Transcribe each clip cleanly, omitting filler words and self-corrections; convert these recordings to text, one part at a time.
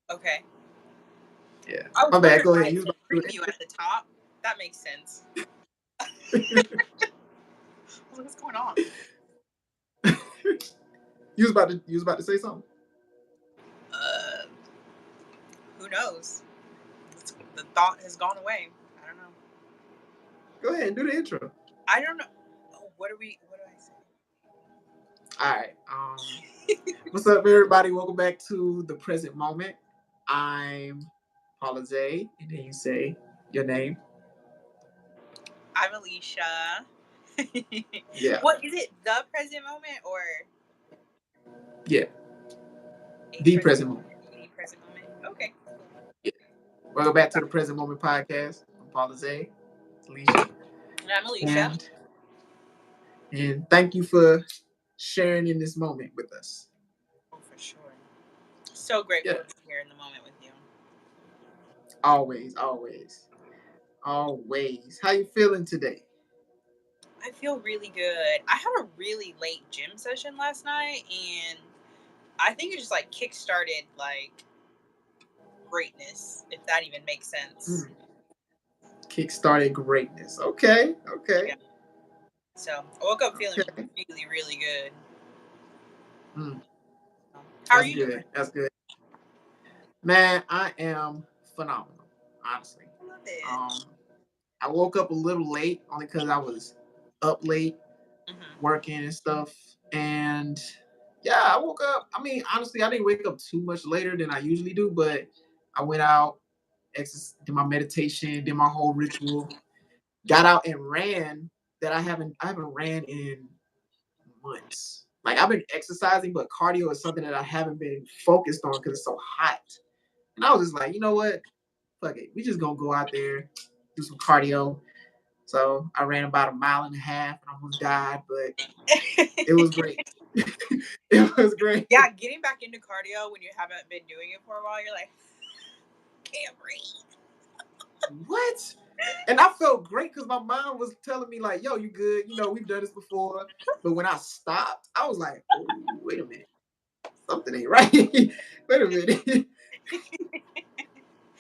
Okay. Yeah. I was My bad. wondering Go why ahead. it You was said about to do preview at the top. That makes sense. I was like, what's going on? You was about to say something. Uh, who knows? The thought has gone away. I don't know. Go ahead and do the intro. I don't know. Oh, what do I say? All right. What's up, everybody? Welcome back to the present moment. I'm Paulizé, and then you say your name. I'm Alicia. Yeah. What is it? The present moment or Yeah. a The present moment. The present moment. Okay. Yeah. Welcome back to the Present Moment Podcast. I'm Paulizé, Alicia. And I'm Alicia. And thank you for sharing in this moment with us. Oh, for sure. So grateful Yeah. to be here in the moment with you. Always, always, always. How you feeling today? I feel really good. I had a really late gym session last night, and I think it just like kick-started like greatness, if that even makes sense. Kickstarted greatness. Okay. Yeah. So I woke up feeling really, really good. How are you doing? That's good. Man, I am phenomenal, honestly. I love it. I woke up a little late only because I was up late working and stuff. And yeah, I woke up. I mean, honestly, I didn't wake up too much later than I usually do, but I went out, did my meditation, did my whole ritual, got out and ran. That I haven't ran in months. Like I've been exercising, but cardio is something that I haven't been focused on because it's so hot. And I was just like, you know what? Fuck it. We just gonna go out there, do some cardio. So I ran about 1.5 miles and almost died, but it was great. It was great. Yeah, getting back into cardio when you haven't been doing it for a while, you're like, can't breathe. What? And I felt great because my mind was telling me like, yo, you good. You know, we've done this before. But when I stopped, I was like, oh, wait a minute. Something ain't right. Wait a minute.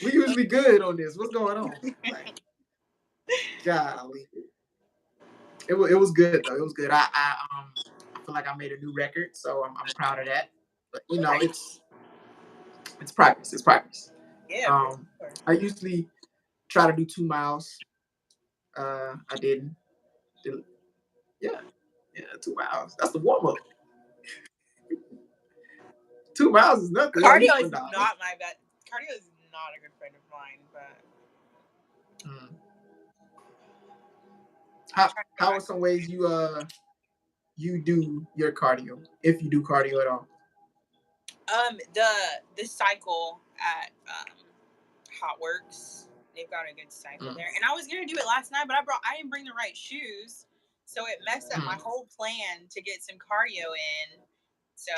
We usually good on this. What's going on? Like, golly. It was good though. It was good. I feel like I made a new record, so I'm proud of that. But you know, it's practice. It's practice. Yeah. I usually try to do 2 miles. I didn't. Yeah, 2 miles. That's the warm up. 2 miles is nothing. Cardio is not my best. Cardio is not a good friend of mine, but. How are some ways you do your cardio, if you do cardio at all? The cycle at Hot Works, they've got a good cycle there. And I was gonna do it last night, but I didn't bring the right shoes, so it messed up my whole plan to get some cardio in. So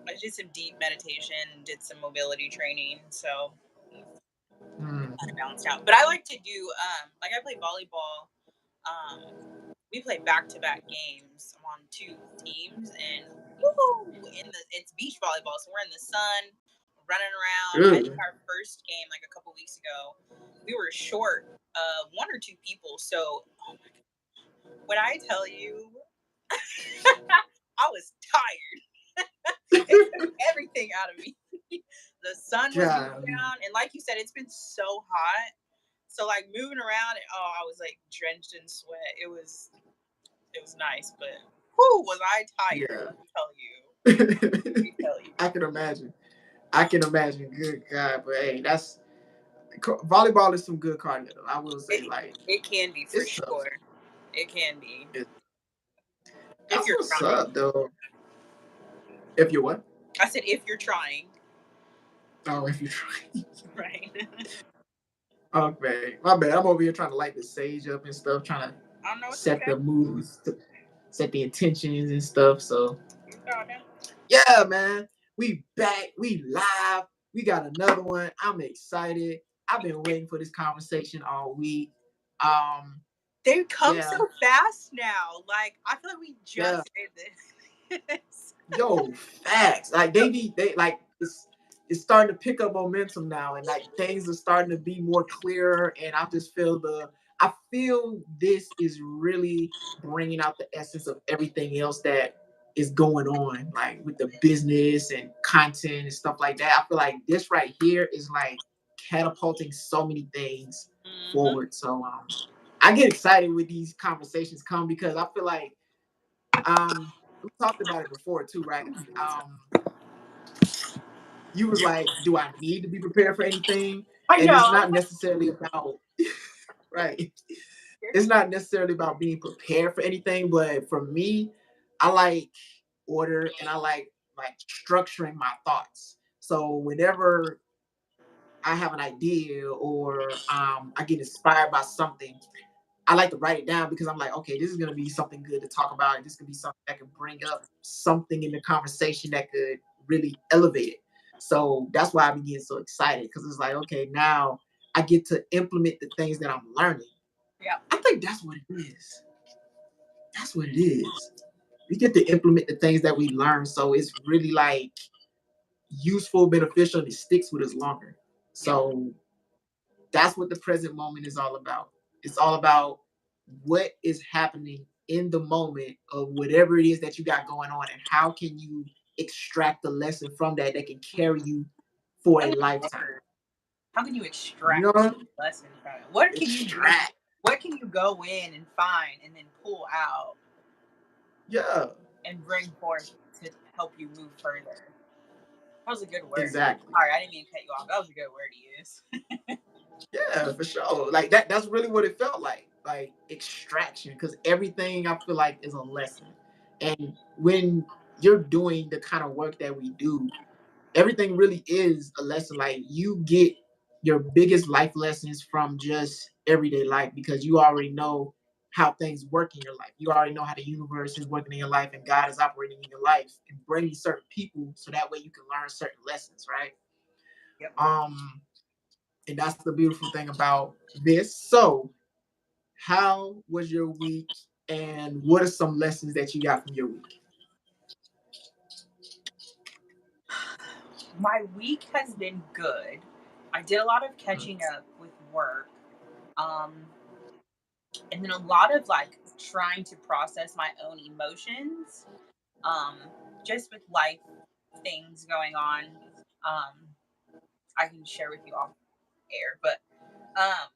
I did some deep meditation, did some mobility training, so I balanced out. But I like to do like I play volleyball. We play back-to-back games. I'm on 2 teams, and it's beach volleyball, so we're in the sun, running around. I think our first game, like a couple weeks ago, we were short 1 or 2 people. So, oh my god, when I tell you, I was tired. It took everything out of me. The sun was going down, and like you said, it's been so hot. So like moving around, I was like drenched in sweat. It was nice, but whoo, was I tired? Yeah. Let me tell you. I can imagine. Good God, but hey, that's volleyball is some good cardio. I will say, it can be for sure. Tough. It can be. If you're trying. Up, though. If you're what? I said if you're trying. Oh, if you're trying. Right. Okay, my bad. I'm over here trying to light the sage up and stuff, trying to set the moods, set the intentions and stuff. So, yeah, man, we back, we live, we got another one. I'm excited. I've been waiting for this conversation all week. They come so fast now. Like I feel like we just did this. Yo, facts. Like they like it's it's starting to pick up momentum now, and like things are starting to be more clearer. And I feel this is really bringing out the essence of everything else that is going on, like with the business and content and stuff like that. I feel like this right here is like catapulting so many things forward. So I get excited when these conversations come because I feel like we talked about it before too, right? You was like, do I need to be prepared for anything? I And know. it's I was not like, necessarily about right. It's not necessarily about being prepared for anything, but for me, I like order and I like structuring my thoughts. So whenever I have an idea or I get inspired by something, I like to write it down because I'm like, okay, this is gonna be something good to talk about, and this could be something that could bring up something in the conversation that could really elevate it. So that's why I be getting so excited because it's like, okay, now I get to implement the things that I'm learning. yeah. I think that's what it is. That's what it is. We get to implement the things that we learn, so it's really like useful, beneficial, and it sticks with us longer. Yep. So that's what the present moment is all about. It's all about what is happening in the moment of whatever it is that you got going on, and how can you extract the lesson from that that can carry you for a That's a good lifetime. word. How can you You extract know, lessons from it? What can you do? extract. What can you go in and find and then pull out Yeah, and bring forth to help you move further? That was a good word. exactly. Sorry, I didn't mean to cut you off. That was a good word to use. Yeah, for sure. Like that's really what it felt like extraction, because everything I feel like is a lesson. And when you're doing the kind of work that we do, everything really is a lesson. Like you get your biggest life lessons from just everyday life because you already know how things work in your life. You already know how the universe is working in your life and God is operating in your life and bringing certain people so that way you can learn certain lessons, right? Yep. And that's the beautiful thing about this. So, how was your week and what are some lessons that you got from your week? My week has been good. I did a lot of catching up with work. Um, and then a lot of like trying to process my own emotions. Um, just with life things going on. I can share with you off air, but um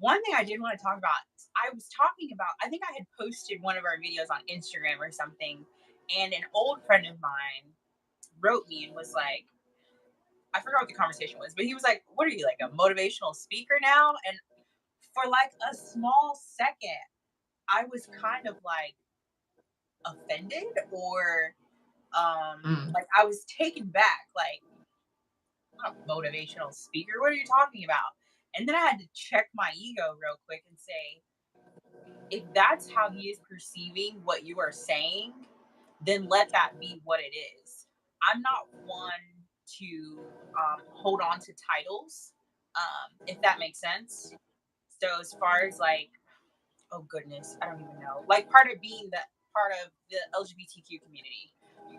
one thing I did want to talk about, I was talking about, I think I had posted one of our videos on Instagram or something, and an old friend of mine wrote me and was like, I forgot what the conversation was, but he was like, what are you, like a motivational speaker now? And for like a small second, I was kind of like offended or Mm. like I was taken back, like, I'm not a motivational speaker. What are you talking about? And then I had to check my ego real quick and say, if that's how he is perceiving what you are saying, then let that be what it is. I'm not one to hold on to titles, if that makes sense. So as far as like, oh goodness, I don't even know. Like part of being the part of the LGBTQ community,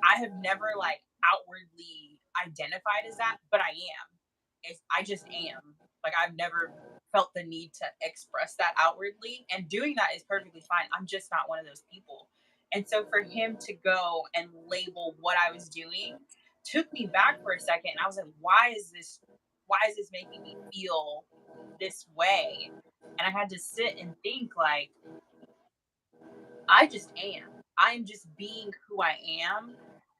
I have never like outwardly identified as that, but I am. I just am. Like I've never felt the need to express that outwardly, and doing that is perfectly fine. I'm just not one of those people. And so for him to go and label what I was doing took me back for a second. And I was like, why is this? Why is this making me feel this way? And I had to sit and think like, I just am. I'm just being who I am.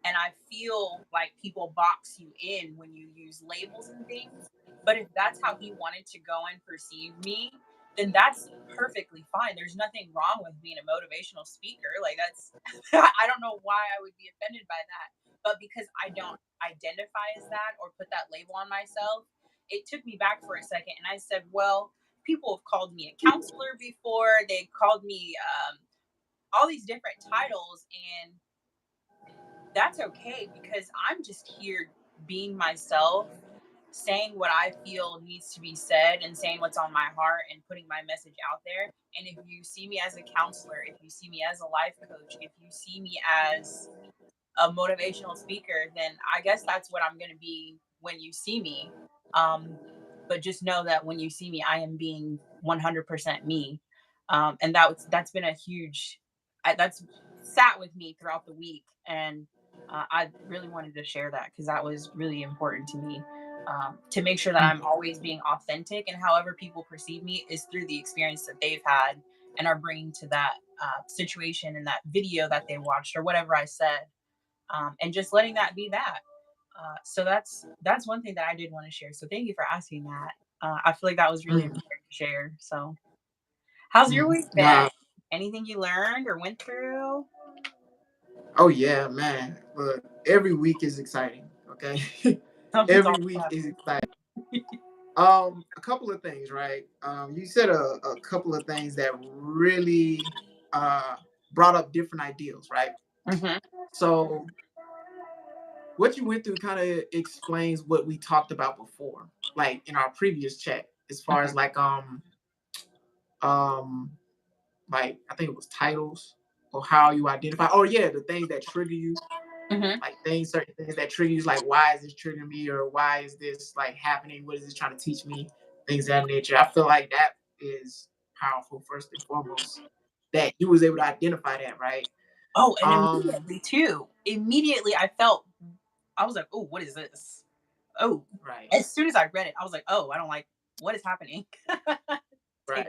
And I feel like people box you in when you use labels and things. But if that's how he wanted to go and perceive me, then that's perfectly fine. There's nothing wrong with being a motivational speaker. Like, that's, I don't know why I would be offended by that. But because I don't identify as that or put that label on myself, it took me back for a second. And I said, well, people have called me a counselor before. They've called me all these different titles, and that's okay because I'm just here being myself, saying what I feel needs to be said and saying what's on my heart and putting my message out there. And if you see me as a counselor, if you see me as a life coach, if you see me as a motivational speaker, then I guess that's what I'm going to be when you see me. Um, but just know that when you see me, I am being 100% me. And that's been a huge, that's sat with me throughout the week. And I really wanted to share that because that was really important to me, to make sure that I'm always being authentic. And however people perceive me is through the experience that they've had and are bringing to that situation and that video that they watched or whatever I said, and just letting that be that. So that's one thing that I did want to share. So thank you for asking that. I feel like that was really Mm, important to share. So, how's your week been? nah. Anything you learned or went through? Oh yeah, man. Look, every week is exciting. Okay, Something's every always week is happening. exciting. A couple of things, right? You said a couple of things that really uh brought up different ideals, right? Mm-hmm. So what you went through kind of explains what we talked about before, like in our previous chat, as far Mm-hmm. as um like I think it was titles or how you identify. Oh yeah, the things that trigger you, Mm-hmm. like certain things that trigger you, like why is this triggering me or why is this like happening? What is this trying to teach me? Things of that nature. I feel like that is powerful first and foremost. That you was able to identify that, right? Oh, and Um, immediately too. Immediately, I felt. I was like, "Oh, what is this?" Oh, right, as soon as I read it, I was like, "Oh, I don't like what is happening." Take right.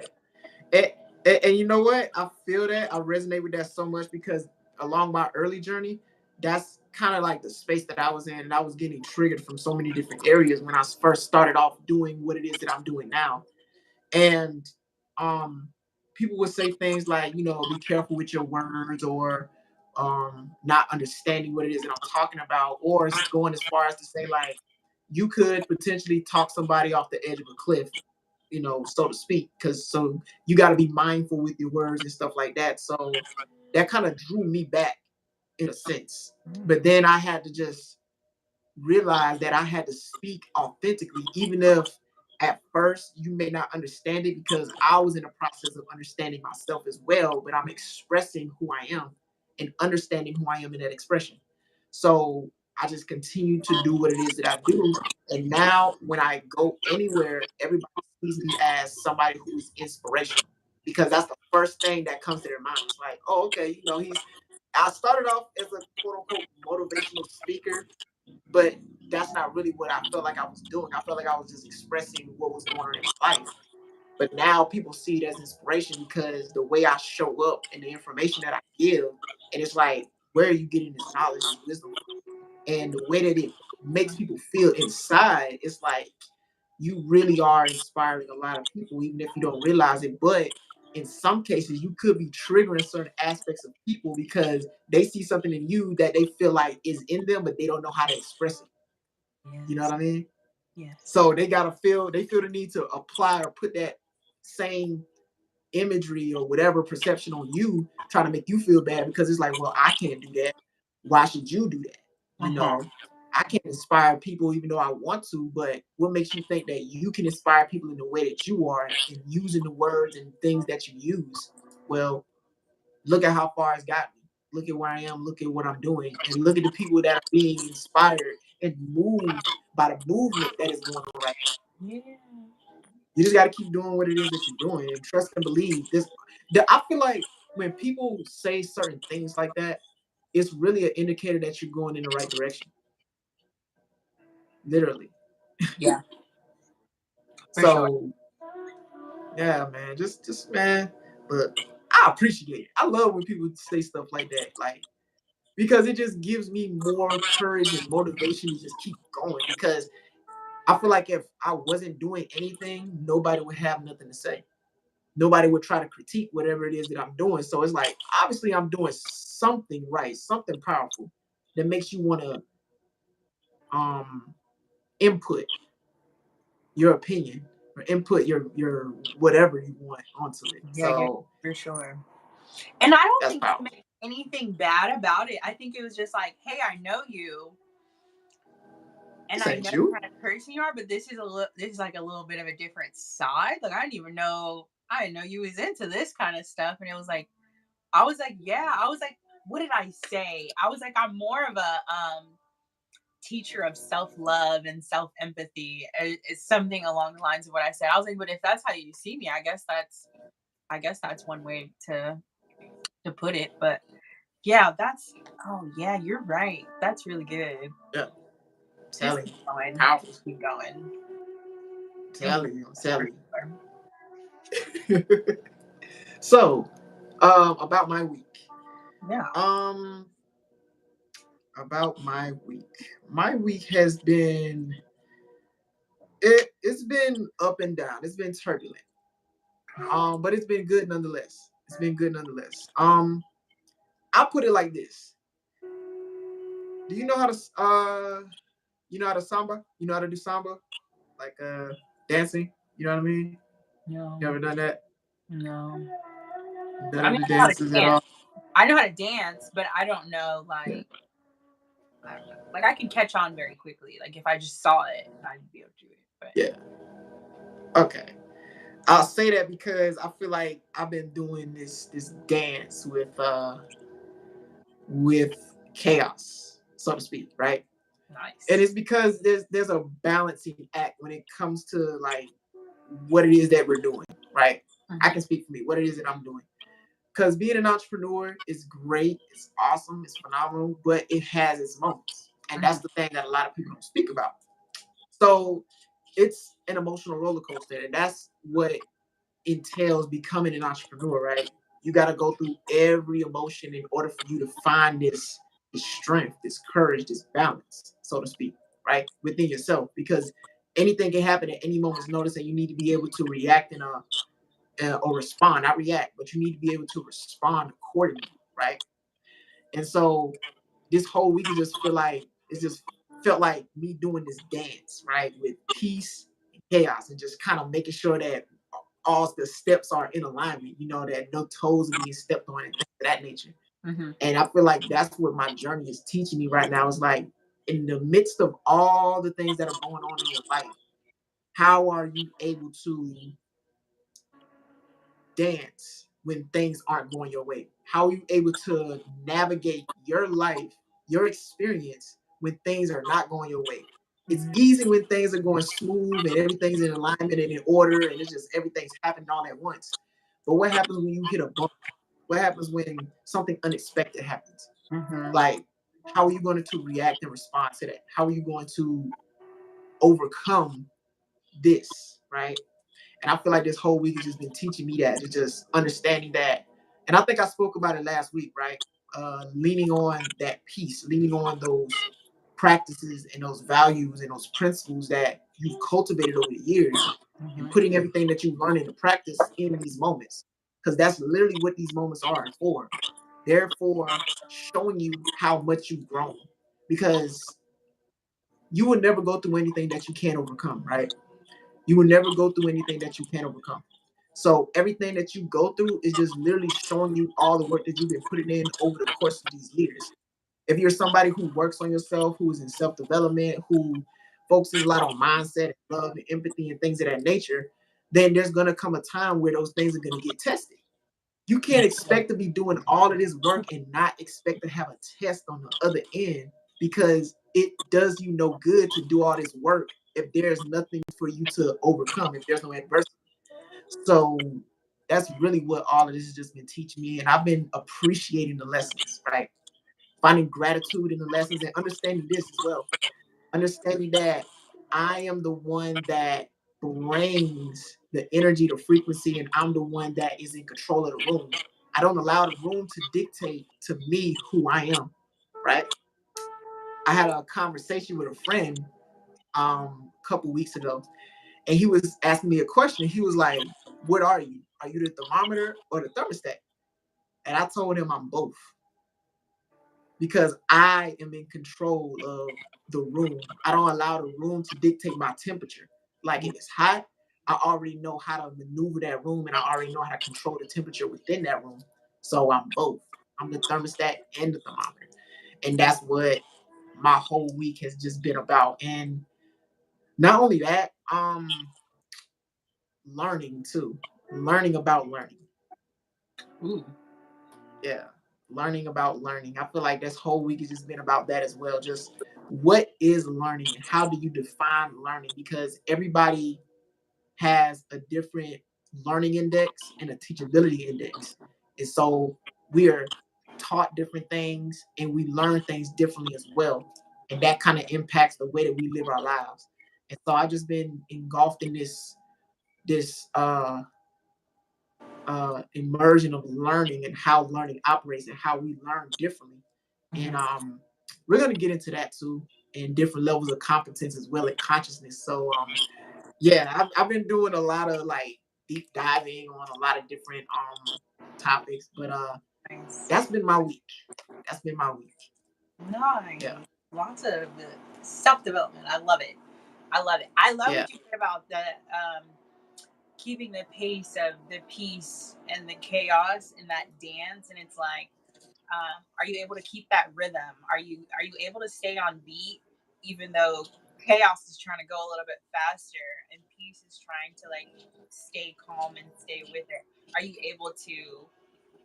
it. And, and you know what? I feel that I resonate with that so much because along my early journey, that's kind of like the space that I was in, and I was getting triggered from so many different areas when I first started off doing what it is that I'm doing now. And um, people would say things like, be careful with your words, or not understanding what it is that I'm talking about, or it's going as far as to say like you could potentially talk somebody off the edge of a cliff, so to speak, because so you got to be mindful with your words and stuff like that. So that kind of drew me back in a sense. But then I had to just realized that I had to speak authentically, even if at first you may not understand it, because I was in the process of understanding myself as well, but I'm expressing who I am and understanding who I am in that expression. So I just continue to do what it is that I do. And now when I go anywhere, everybody sees me as somebody who is inspirational, because that's the first thing that comes to their mind. It's like, oh, okay, I started off as a quote unquote motivational speaker, but that's not really what I felt like I was doing. I felt like I was just expressing what was going on in my life. But now people see it as inspiration because the way I show up and the information that I give, and it's like, where are you getting this knowledge, this wisdom from? And the way that it makes people feel inside, it's like you really are inspiring a lot of people, even if you don't realize it. But in some cases, you could be triggering certain aspects of people because they see something in you that they feel like is in them, but they don't know how to express it. You know Yes. what I mean? Yes. So they feel the need to apply or put that same imagery or whatever perception on you, trying to make you feel bad because it's like, well, I can't do that. Why should you do that? You Uh-huh. know, I can't inspire people even though I want to, but what makes you think that you can inspire people in the way that you are and using the words and things that you use? Well, look at how far it's got me. Look at where I am. Look at what I'm doing. And look at the people that are being inspired and moved by the movement that is going on right now. Yeah. You just got to keep doing what it is that you're doing and trust and believe. I feel like when people say certain things like that, it's really an indicator that you're going in the right direction. Literally. Yeah. For sure. So yeah, man. Just man. But I appreciate it. I love when people say stuff like that. Like, because it just gives me more courage and motivation to just keep going. Because I feel like if I wasn't doing anything, nobody would have nothing to say. Nobody would try to critique whatever it is that I'm doing. So it's like, obviously, I'm doing something right, something powerful that makes you want to um, input your opinion or input your whatever you want onto it. Yeah, yeah, So for sure. And I don't that's think he powerful. made anything bad about it. I think it was just like, hey, I know you, and This I ain't know the you. kind of person you are, but this is like a little bit of a different side. Like I didn't know you was into this kind of stuff. And it was like, I was like, yeah. I was like, what did I say? I was like, I'm more of a teacher of self-love and self-empathy. It's something along the lines of what I said. I was like, but if that's how you see me, I guess that's one way to put it. But yeah, that's oh yeah, you're right. That's really good. Yeah, Just telling keep you, going. powerful. Just keep going. Thank Telling you, I'm you for telling sure. you. So, about my week. Yeah. Um, about my week. My week has been it's been up and down. It's been turbulent. But it's been good nonetheless. It's been good nonetheless. I'll put it like this. Do you know how to you know how to samba? You know how to do samba? Like dancing? You know what I mean? You No. ever done that? No. None I of mean, the I know how to dances at dance. all? I know how to dance, but I don't know, Yeah. like, I don't know. Like, I can catch on very quickly. Like, if I just saw it, I'd be able to do it. But Yeah. Okay. I'll say that because I feel like I've been doing this dance with chaos, so to speak, right? And nice. it's because there's a balancing act when it comes to like what it is that we're doing, right? I can Hmm. speak for me, what it is that I'm doing. Because being an entrepreneur is great, it's awesome, it's phenomenal, but it has its moments. And Hmm. that's the thing that a lot of people don't speak about. So it's an emotional roller coaster, and that's what entails becoming an entrepreneur, right? You got to go through every emotion in order for you to find this strength, this courage, this balance, so to speak, right, within yourself. Because anything can happen at any moment's notice, and you need to be able to react or respond, not react, but you need to be able to respond accordingly, right? And so this whole week, it just felt like me doing this dance, right, with peace and chaos, and just kind of making sure that all the steps are in alignment, that no toes are being stepped on and things of that nature. Hmm. And I feel like that's what my journey is teaching me right now. Is like in the midst of all the things that are going on in your life, how are you able to dance when things aren't going your way? How are you able to navigate your life, your experience when things are not going your way? It's Hmm. easy when things are going smooth and everything's in alignment and in order and it's just everything's happening all at once. But what happens when you hit a bump? What happens when something unexpected happens? Hmm. Like, how are you going to react and respond to that? How are you going to overcome this, right? And I feel like this whole week has just been teaching me that, it's just understanding that. And I think I spoke about it last week, right? Leaning on that peace, leaning on those practices and those values and those principles that you've cultivated over the years, and Hmm. putting everything that you've learned into practice in these moments. Because that's literally what these moments are for. They're for showing you how much you've grown. Because you will never go through anything that you can't overcome, right? You will never go through anything that you can't overcome. So everything that you go through is just literally showing you all the work that you've been putting in over the course of these years. If you're somebody who works on yourself, who is in self-development, who focuses a lot on mindset, love, and empathy, and things of that nature, then there's gonna come a time where those things are gonna get tested. You can't expect to be doing all of this work and not expect to have a test on the other end, because it does you no good to do all this work if there's nothing for you to overcome, if there's no adversity. So that's really what all of this has just been teaching me. And I've been appreciating the lessons, right? Finding gratitude in the lessons and understanding this as well. Understanding that I am the one that brings the energy, the frequency, and I'm the one that is in control of the room. I don't allow the room to dictate to me who I am, right? I had a conversation with a friend a couple weeks ago, and he was asking me a question. He was like, "What are you? Are you the thermometer or the thermostat?" And I told him I'm both, because I am in control of the room. I don't allow the room to dictate my temperature. Like if it's hot, I already know how to maneuver that room, and I already know how to control the temperature within that room. So I'm both. I'm the thermostat and the thermometer. And that's what my whole week has just been about. And not only that, learning too. Learning about learning. Ooh. Yeah. learning about learning. I feel like this whole week has just been about that as well. Just what is learning and how do you define learning? Because everybody has a different learning index and a teachability index. And so we are taught different things and we learn things differently as well. And that kind of impacts the way that we live our lives. And so I've just been engulfed in this immersion of learning and how learning operates and how we learn differently. And we're going to get into that too, and different levels of competence as well as consciousness. So yeah, I've been doing a lot of like deep diving on a lot of different topics, but Nice. that's been my week. That's been my week. Nice. Yeah. Lots of self development. I love it. I love it. I love Yeah. what you said about the keeping the pace of the peace and the chaos in that dance. And it's like, are you able to keep that rhythm? Are you able to stay on beat even though chaos is trying to go a little bit faster and peace is trying to like stay calm and stay with it? Are you able to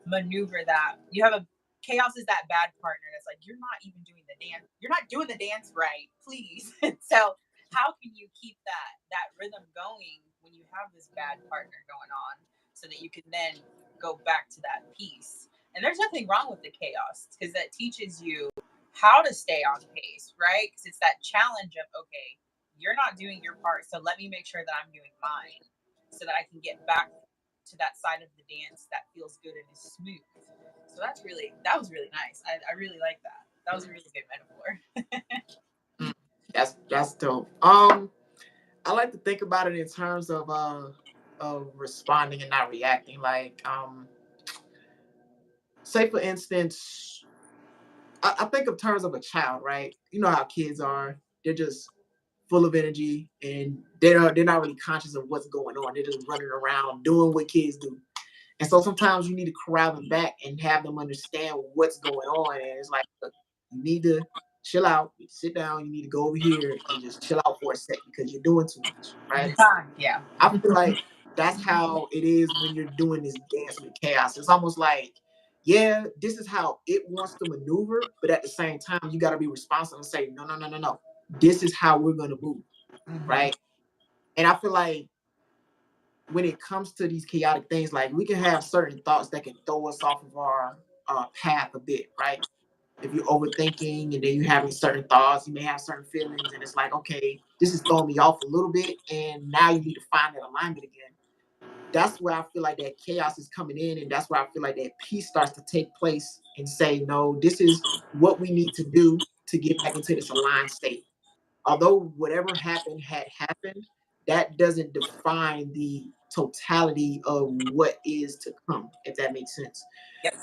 maneuver that? You have a chaos is that bad partner that's like, you're not even doing the dance, you're not doing the dance right, please. So how can you keep that rhythm going when you have this bad partner going on so that you can then go back to that peace? And there's nothing wrong with the chaos because that teaches you how to stay on pace, right? Because it's that challenge of, okay, you're not doing your part, so let me make sure that I'm doing mine so that I can get back to that side of the dance that feels good and is smooth. So that was really nice. I really like that. That was a really good metaphor. That's dope. I like to think about it in terms of responding and not reacting. Like say for instance, I think of terms of a child, right? You know how kids are. They're just full of energy and they're not really conscious of what's going on. They're just running around doing what kids do. And so sometimes you need to corral them back and have them understand what's going on. And it's like, look, you need to chill out, you need to sit down, you need to go over here and just chill out for a second because you're doing too much, right? Yeah. I feel like that's how it is when you're doing this dance with chaos. It's almost like, yeah, this is how it wants to maneuver, but at the same time, you got to be responsible and say, no, no, no, no, no. This is how we're going to move, right? And I feel like when it comes to these chaotic things, like we can have certain thoughts that can throw us off of our path a bit, right? If you're overthinking and then you're having certain thoughts, you may have certain feelings, and it's like, okay, this is throwing me off a little bit, and now you need to find that alignment again. That's where I feel like that chaos is coming in, and that's where I feel like that peace starts to take place and say, no, this is what we need to do to get back into this aligned state. Although whatever happened had happened, that doesn't define the totality of what is to come, if that makes sense. Yep.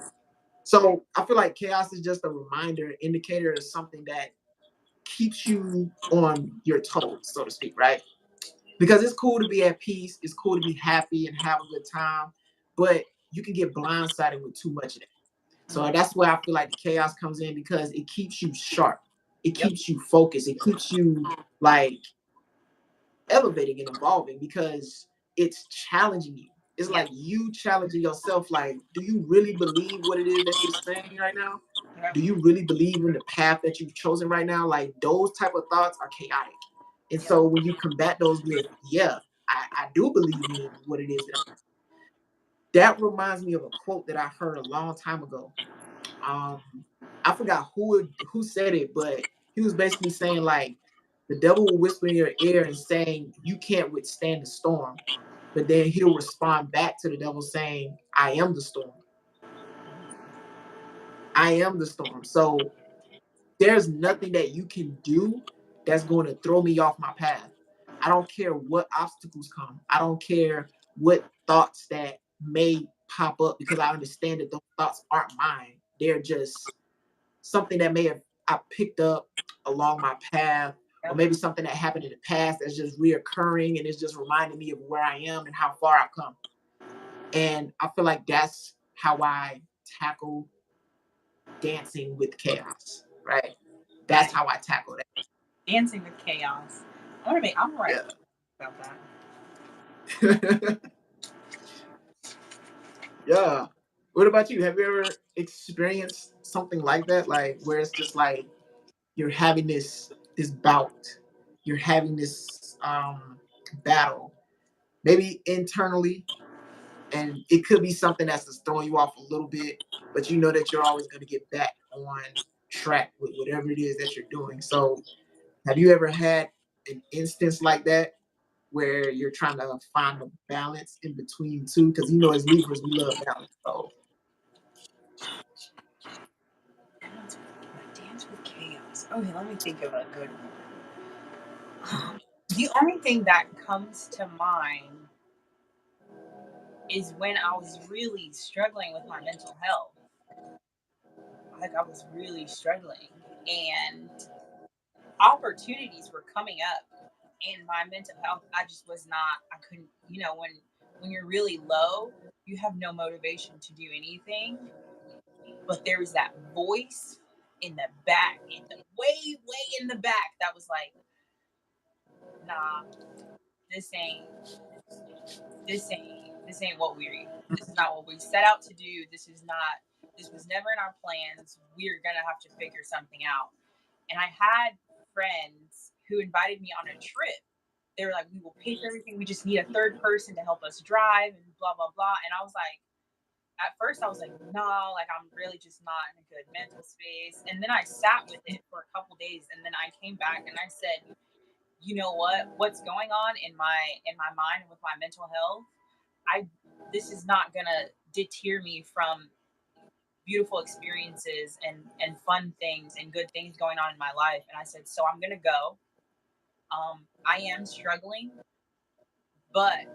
So I feel like chaos is just a reminder, indicator of something that keeps you on your toes, so to speak, right? Because it's cool to be at peace, it's cool to be happy and have a good time, but you can get blindsided with too much of that. So that's where I feel like the chaos comes in because it keeps you sharp, it Yep. keeps you focused, it keeps you like elevating and evolving because it's challenging you. It's Yep. like you challenging yourself. Like, do you really believe what it is that you're saying right now? Yep. Do you really believe in the path that you've chosen right now? Like those type of thoughts are chaotic. And Yep. so when you combat those with, yeah, I do believe in what it is that that reminds me of a quote that I heard a long time ago. Um, I forgot who said it, but he was basically saying like the devil will whisper in your ear and saying you can't withstand the storm, but then he'll respond back to the devil saying, "I am the storm. I am the storm." So there's nothing that you can do that's going to throw me off my path. I don't care what obstacles come. I don't care what thoughts that may pop up because I understand that those thoughts aren't mine. They're just something that may have I picked up along my path, or Yep. maybe something that happened in the past that's just reoccurring and it's just reminding me of where I am and how far I've come. And I feel like that's how I tackle dancing with chaos, right? That's Nice. how I tackle that. Dancing with chaos. I'm right about that. Yeah. Yeah. What about you? Have you ever experienced something like that? Like where it's just like you're having this bout, you're having this battle, maybe internally, and it could be something that's just throwing you off a little bit, but you know that you're always going to get back on track with whatever it is that you're doing. So, have you ever had an instance like that where you're trying to find a balance in between two? Because you know, as Libras, we love balance. So, Dance with chaos. Okay, let me think of a good one. The only thing that comes to mind is when I was really struggling with my mental health. Like I was really struggling, and opportunities were coming up in my mental health. I just was not. I couldn't. When you're really low, you have no motivation to do anything. But there was that voice in the back, in the way in the back, that was like, "Nah, this ain't this ain't what we this is not what we set out to do. This was never in our plans. We're gonna have to figure something out." And I had friends who invited me on a trip. They were like, "We will pay for everything. We just need a third person to help us drive and blah blah blah." And I was like, at first I was like, "No, like I'm really just not in a good mental space." And then I sat with it for a couple days, and then I came back and I said, "You know what? What's going on in my mind and with my mental health? I This is not gonna deter me from beautiful experiences and fun things and good things going on in my life." And I said, "So I'm gonna go. I am struggling, but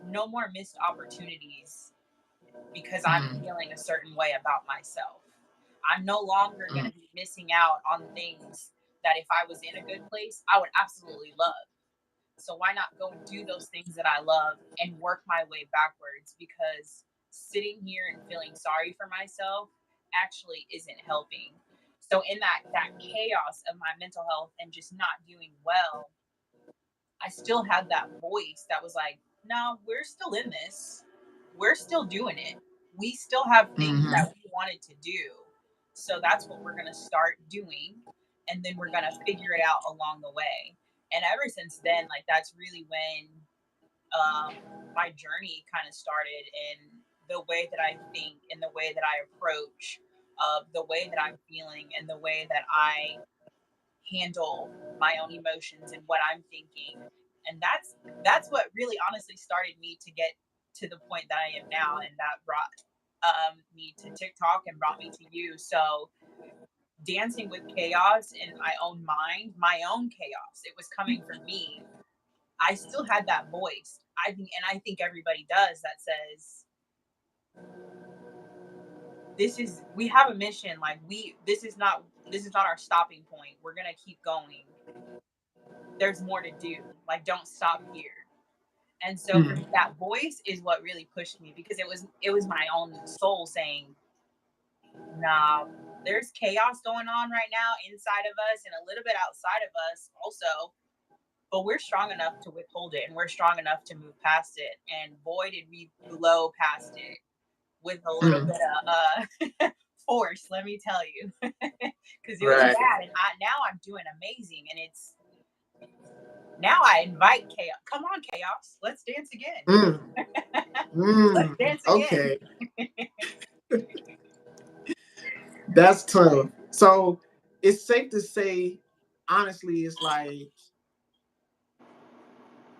no more missed opportunities because I'm mm, feeling a certain way about myself. I'm no longer mm, gonna be missing out on things that if I was in a good place, I would absolutely love. So why not go and do those things that I love and work my way backwards? Because sitting here and feeling sorry for myself actually isn't helping." So in that chaos of my mental health and just not doing well, I still had that voice that was like, "No, we're still in this. We're still doing it. We still have things mm-hmm, that we wanted to do. So that's what we're going to start doing. And then we're going to figure it out along the way." And ever since then, like that's really when my journey kind of started in the way that I think and the way that I approach, the way that I'm feeling and the way that I handle my own emotions and what I'm thinking. And that's what really honestly started me to get to the point that I am now, and that brought me to TikTok and brought me to you. So dancing with chaos in my own mind, my own chaos, it was coming from me. I still had that voice. I think everybody does, that says, we have a mission, like we this is not our stopping point. We're going to keep going. There's more to do. Like don't stop here. And so for mm, me, that voice is what really pushed me, because it was my own soul saying, "Nah, there's chaos going on right now inside of us and a little bit outside of us also, but we're strong enough to withhold it and we're strong enough to move past it." And boy, did we blow past it with a little mm, bit of force, let me tell you, because it was right. bad. And now I'm doing amazing, and it's now I invite chaos. Come on, chaos, let's dance again. Mm, Let's dance again. okay, that's tough. So it's safe to say, honestly, it's like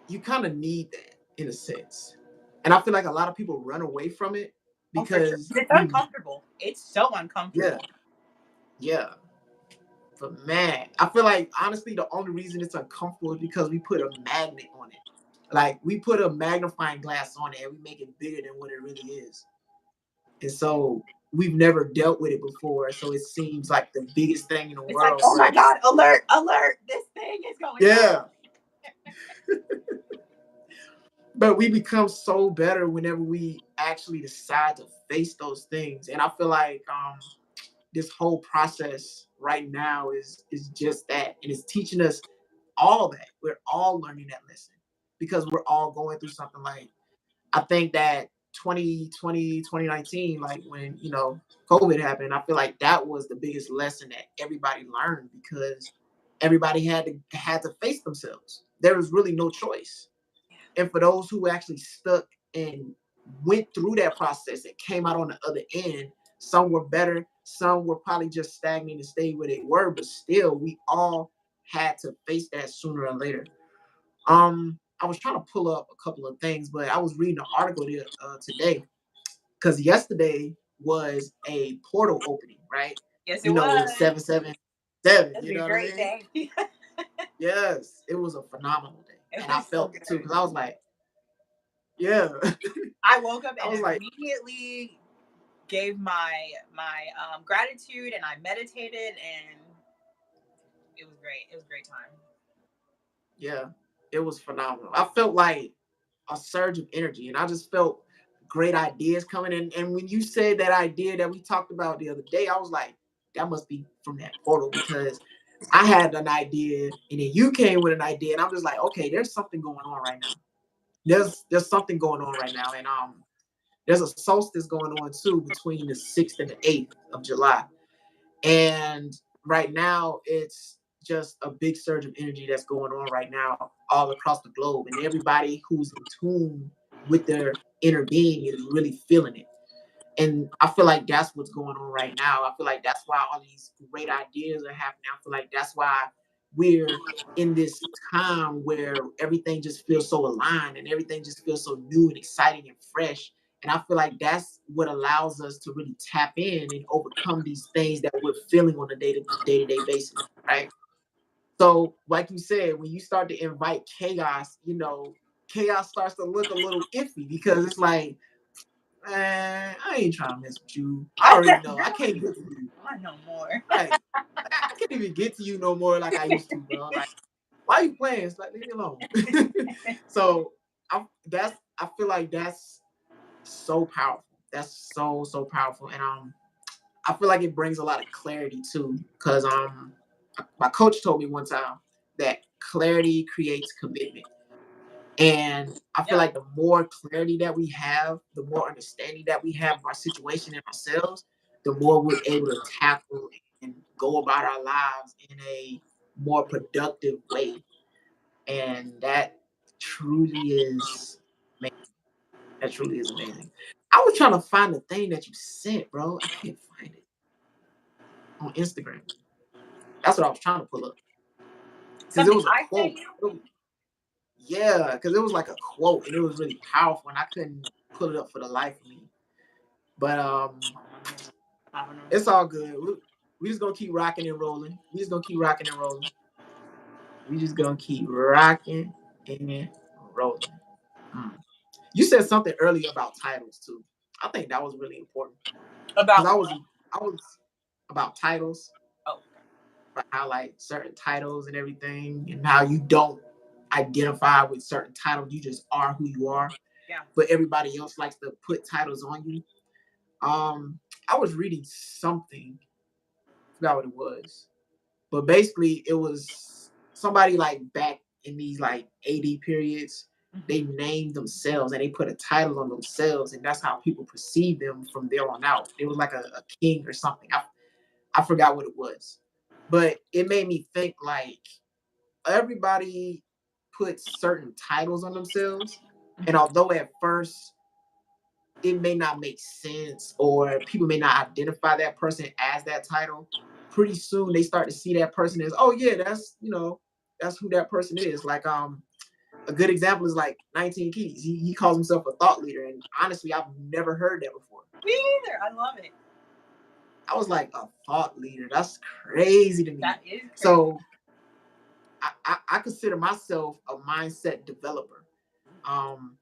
you kind of need that in a sense. And I feel like a lot of people run away from it Oh, for sure. because It's we, uncomfortable. It's so yeah, uncomfortable. yeah. But man, I feel like honestly, the only reason it's uncomfortable is because we put a magnet on it. Like we put a magnifying glass on it and we make it bigger than what it really is. And so we've never dealt with it before. So it seems like the biggest thing in the It's like, world. oh my But God, alert, alert. This thing is going on. yeah, but we become so better whenever we actually decide to face those things. And I feel like this whole process right now is just that, and it's teaching us all that. We're all learning that lesson because we're all going through something. Like I think that 2020, 2019, like when, COVID happened, I feel like that was the biggest lesson that everybody learned because everybody had to face themselves. There was really no choice. And for those who actually stuck and went through that process and came out on the other end, some were better, some were probably just stagnant and stayed where they were, but still, we all had to face that sooner or later. I was trying to pull up a couple of things, but I was reading an article today because yesterday was a portal opening, right? Yes, it You know, it was was. 777. It's You a know what I great mean? day. Yes, it was a phenomenal day, It and I was so felt it too good. because I was like, yeah, I woke up I and was like, immediately gave my gratitude, and I meditated, and it was great. It was a great time. yeah, it was phenomenal. I felt like a surge of energy, and I just felt great ideas coming in. And when you said that idea that we talked about the other day, I was like, that must be from that portal because I had an idea, and then you came with an idea, and I'm just like, okay, there's something going on right now. There's something going on right now, and there's a solstice going on too between the 6th and the 8th of July. And right now, it's just a big surge of energy that's going on right now all across the globe. And everybody who's in tune with their inner being is really feeling it. And I feel like that's what's going on right now. I feel like that's why all these great ideas are happening. I feel like that's why we're in this time where everything just feels so aligned and everything just feels so new and exciting and fresh. And I feel like that's what allows us to really tap in and overcome these things that we're feeling on a day-to-day basis, right? So, like you said, when you start to invite chaos, chaos starts to look a little iffy because it's like, man, I ain't trying to mess with you. I already know I can't get to you. I know more. Like, I can't even get to you no more like I used to, bro. Like, why are you playing? It's like, leave me alone. So I feel like that's so powerful. That's so powerful. And I feel like it brings a lot of clarity too. Cause my coach told me one time that clarity creates commitment. And I feel Yeah. like the more clarity that we have, the more understanding that we have of our situation and ourselves, the more we're able to tackle and go about our lives in a more productive way. And that truly is amazing. That truly is amazing. I was trying to find the thing that you sent, bro. I can't find it on Instagram. That's what I was trying to pull up because it Something was a I sent quote. you. Yeah, because it was like a quote and it was really powerful, and I couldn't pull it up for the life of me. But I don't know. it's all good. We just gonna keep rocking and rolling. We just gonna keep rocking and rolling. We just gonna keep rocking and rolling. Mm. You said something earlier about titles too. I think that was really important because About I what? was I was about titles, Oh, about how like certain titles and everything, and how you don't identify with certain titles. You just are who you are. yeah. But everybody else likes to put titles on you. I was reading something, forgot what it was, but basically it was somebody like back in these like AD periods. They Mm-hmm. named themselves and they put a title on themselves, and that's how people perceive them from there on out. It was like a king or something. I forgot what it was, but it made me think like everybody puts certain titles on themselves, and although at first it may not make sense or people may not identify that person as that title, pretty soon they start to see that person as, oh yeah, that's who that person is. Like a good example is like 19 Keys. He calls himself a thought leader, and honestly I've never heard that before. Me neither. I love it. I was like, a thought leader, that's crazy to me. That is crazy. So I consider myself a mindset developer. Um,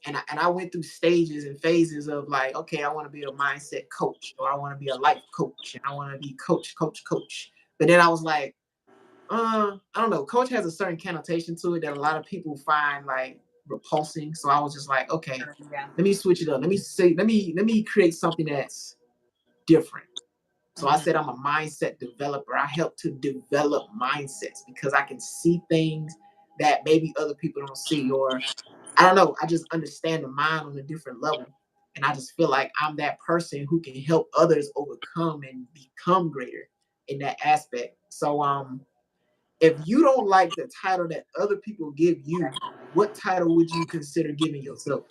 and I went through stages and phases of like, okay, I want to be a mindset coach, or I want to be a life coach, and I want to be coach. But then I was like, I don't know. Coach has a certain connotation to it that a lot of people find like repulsing. So I was just like, okay, Yeah. let me switch it up. Let me create something that's different. So I Mm-hmm. said I'm a mindset developer. I help to develop mindsets because I can see things that maybe other people don't see, or I don't know. I just understand the mind on a different level. And I just feel like I'm that person who can help others overcome and become greater in that aspect. So if you don't like the title that other people give you, what title would you consider giving yourself?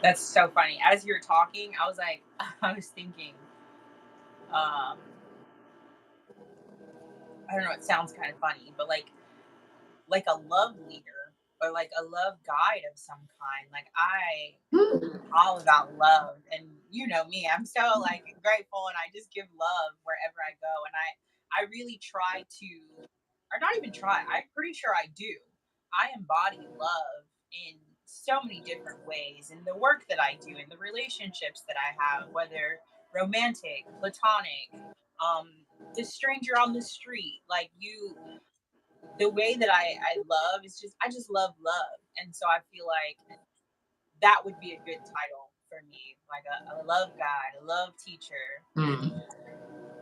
That's so funny. As you're talking, I was like, I was thinking, um, I don't know, it sounds kind of funny, but like a love leader or like a love guide of some kind. Like I Hmm. all about love, and you know me, I'm so like grateful, and I just give love wherever I go, and I really try to, or not even try, I'm pretty sure I do. I embody love in so many different ways in the work that I do, in the relationships that I have, whether romantic, platonic, um this stranger on the street, like you, the way that I love is just, I just love love. And so I feel like that would be a good title for me, like a love guide, a love teacher. Hmm.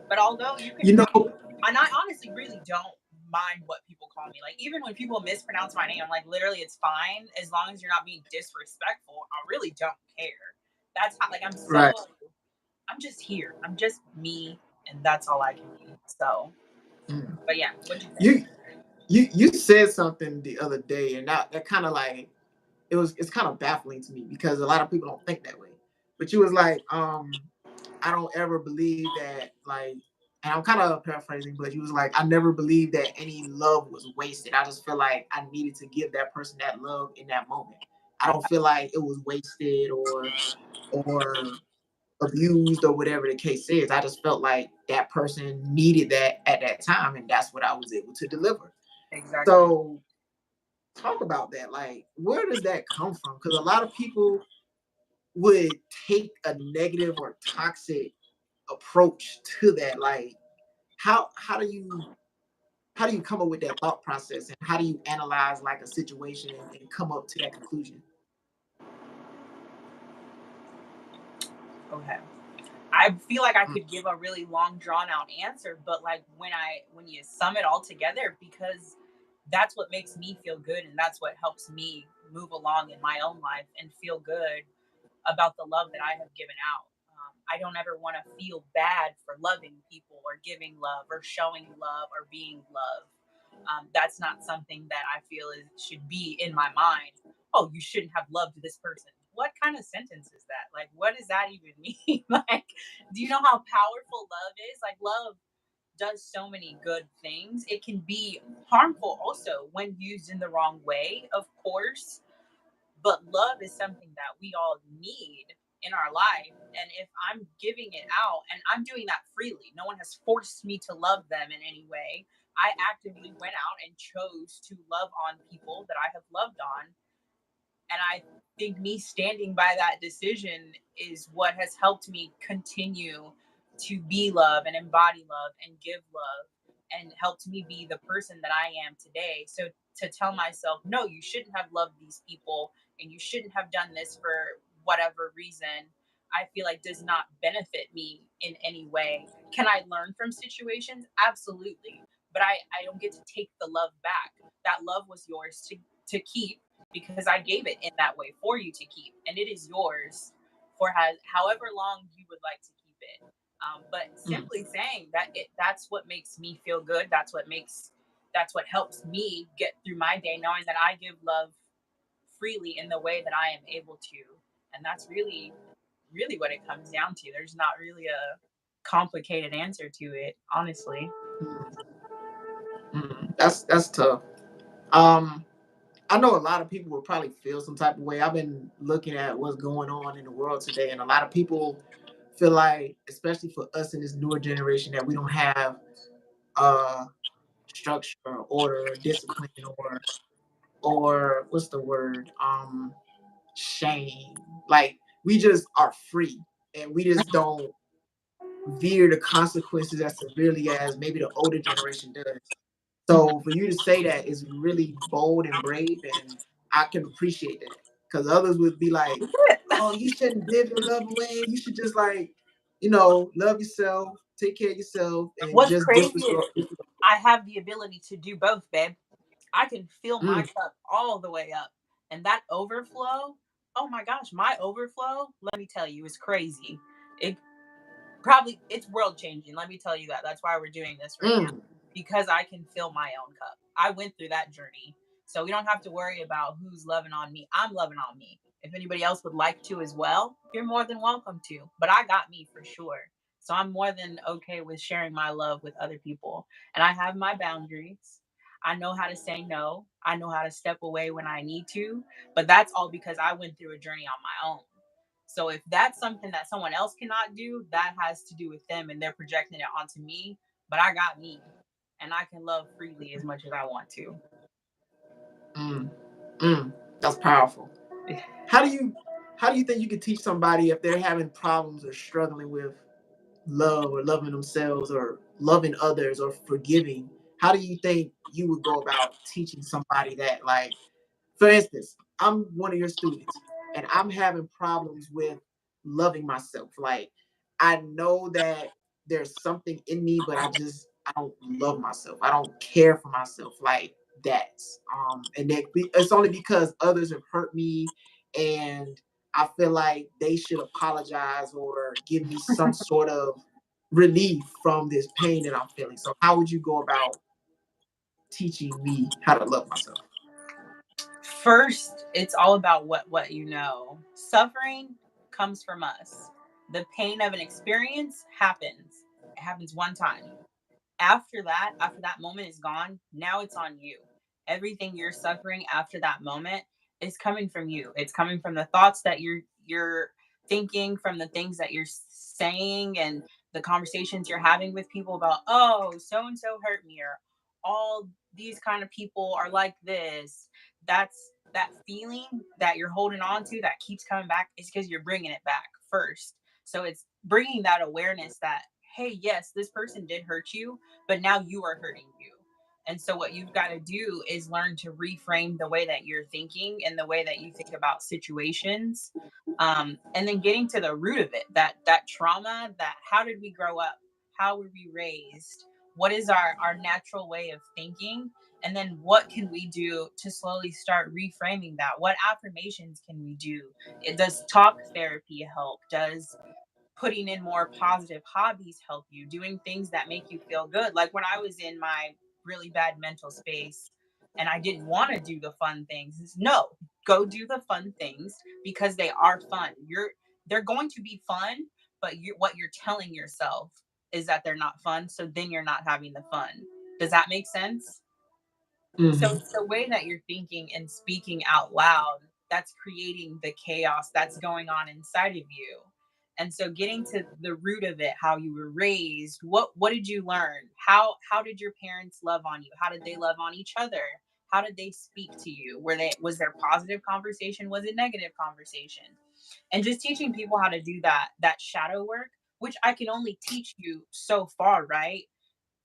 But although you can You call, know, and I honestly really don't mind what people call me. Like even when people mispronounce my name, I'm like literally it's fine as long as you're not being disrespectful. I really don't care. That's how, like right. I'm just here. I'm just me, and that's all I can be. So, Hmm. but yeah, what'd you say? You said something the other day, and that kind of like it's kind of baffling to me because a lot of people don't think that way. But you was like, I don't ever believe that like, and I'm kind of paraphrasing, but you was like, I never believed that any love was wasted. I just feel like I needed to give that person that love in that moment. I don't feel like it was wasted or abused or whatever the case is. I just felt like that person needed that at that time, and that's what I was able to deliver. Exactly. So talk about that. Like, where does that come from? Because a lot of people would take a negative or toxic approach to that. Like, how do you come up with that thought process, and how do you analyze like a situation and come up to that conclusion? Okay. I feel like I Mm, could give a really long drawn out answer, but like when you sum it all together, because that's what makes me feel good, and that's what helps me move along in my own life and feel good about the love that I have given out. I don't ever want to feel bad for loving people or giving love or showing love or being love. That's not something that I feel is should be in my mind. Oh, you shouldn't have loved this person. What kind of sentence is that? Like, what does that even mean? Like, do you know how powerful love is? Like, love does so many good things. It can be harmful also when used in the wrong way, of course, but love is something that we all need in our life. And if I'm giving it out and I'm doing that freely, no one has forced me to love them in any way. I actively went out and chose to love on people that I have loved on, and I think me standing by that decision is what has helped me continue to be love and embody love and give love, and helped me be the person that I am today. So to tell myself, no, you shouldn't have loved these people and you shouldn't have done this for whatever reason, I feel like does not benefit me in any way. Can I learn from situations? Absolutely. But I don't get to take the love back. That love was yours to keep, because I gave it in that way for you to keep, and it is yours for however long you would like to keep it. But mm, simply saying that, that's what makes me feel good. That's what helps me get through my day, knowing that I give love freely in the way that I am able to, and that's really what it comes down to. There's not really a complicated answer to it, honestly. mm, that's tough. Um, I know a lot of people will probably feel some type of way. I've been looking at what's going on in the world today, and a lot of people feel like, especially for us in this newer generation, that we don't have uh structure, or order, or discipline, or what's the word? Shame. Like we just are free, and we just don't veer the consequences as severely as maybe the older generation does. So for you to say that is really bold and brave, and I can appreciate that. Because others would be like, "Oh, you shouldn't give your love away. You should just like, love yourself, take care of yourself, and What's just crazy is disrespect." I have the ability to do both, babe. I can fill my Mm, cup all the way up. And that overflow, Oh my gosh, my overflow, let me tell you, is crazy. It it's world changing. Let me tell you that. That's why we're doing this right now, Mm, because I can fill my own cup. I went through that journey. So we don't have to worry about who's loving on me. I'm loving on me. If anybody else would like to as well, you're more than welcome to. But I got me for sure. So I'm more than okay with sharing my love with other people. And I have my boundaries. I know how to say no. I know how to step away when I need to. But that's all because I went through a journey on my own. So if that's something that someone else cannot do, that has to do with them and they're projecting it onto me. But I got me and I can love freely as much as I want to. mm, that's powerful. How do you how do you think you could teach somebody if they're having problems or struggling with love or loving themselves or loving others or forgiving? How do you think you would go about teaching somebody that? Like, for instance, I'm one of your students and I'm having problems with loving myself. Like, I know that there's something in me, but I don't love myself. I don't care for myself like that. And it's only because others have hurt me and I feel like they should apologize or give me some sort of relief from this pain that I'm feeling. So how would you go about teaching me how to love myself? First, it's all about what you know. Suffering comes from us. The pain of an experience happens. It happens one time. After that moment is gone, now it's on you. Everything you're suffering after that moment is coming from you. It's coming from the thoughts that you're thinking, from the things that you're saying, and the conversations you're having with people about, oh, so and so hurt me, or all these kind of people are like this. That's that feeling that you're holding on to that keeps coming back is because you're bringing it back first. So it's bringing that awareness that, hey, yes, this person did hurt you, but now you are hurting you. And so what you've got to do is learn to reframe the way that you're thinking and the way that you think about situations. And then getting to the root of it, that trauma, that how did we grow up? How were we raised? What is our natural way of thinking? And then what can we do to slowly start reframing that? What affirmations can we do? It does talk therapy help? Does putting in more positive hobbies help you? Doing things that make you feel good? Like when I was in my really bad mental space and I didn't want to do the fun things, no, go do the fun things because they are fun. They're going to be fun, but what you're telling yourself is that they're not fun, so then you're not having the fun. Does that make sense? So Mm-hmm. it's the way that you're thinking and speaking out loud that's creating the chaos that's going on inside of you. And so getting to the root of it, how you were raised, what did you learn? How did your parents love on you? How did they love on each other? How did they speak to you? Was there positive conversation? Was it negative conversation? And just teaching people how to do that shadow work, which I can only teach you so far, right?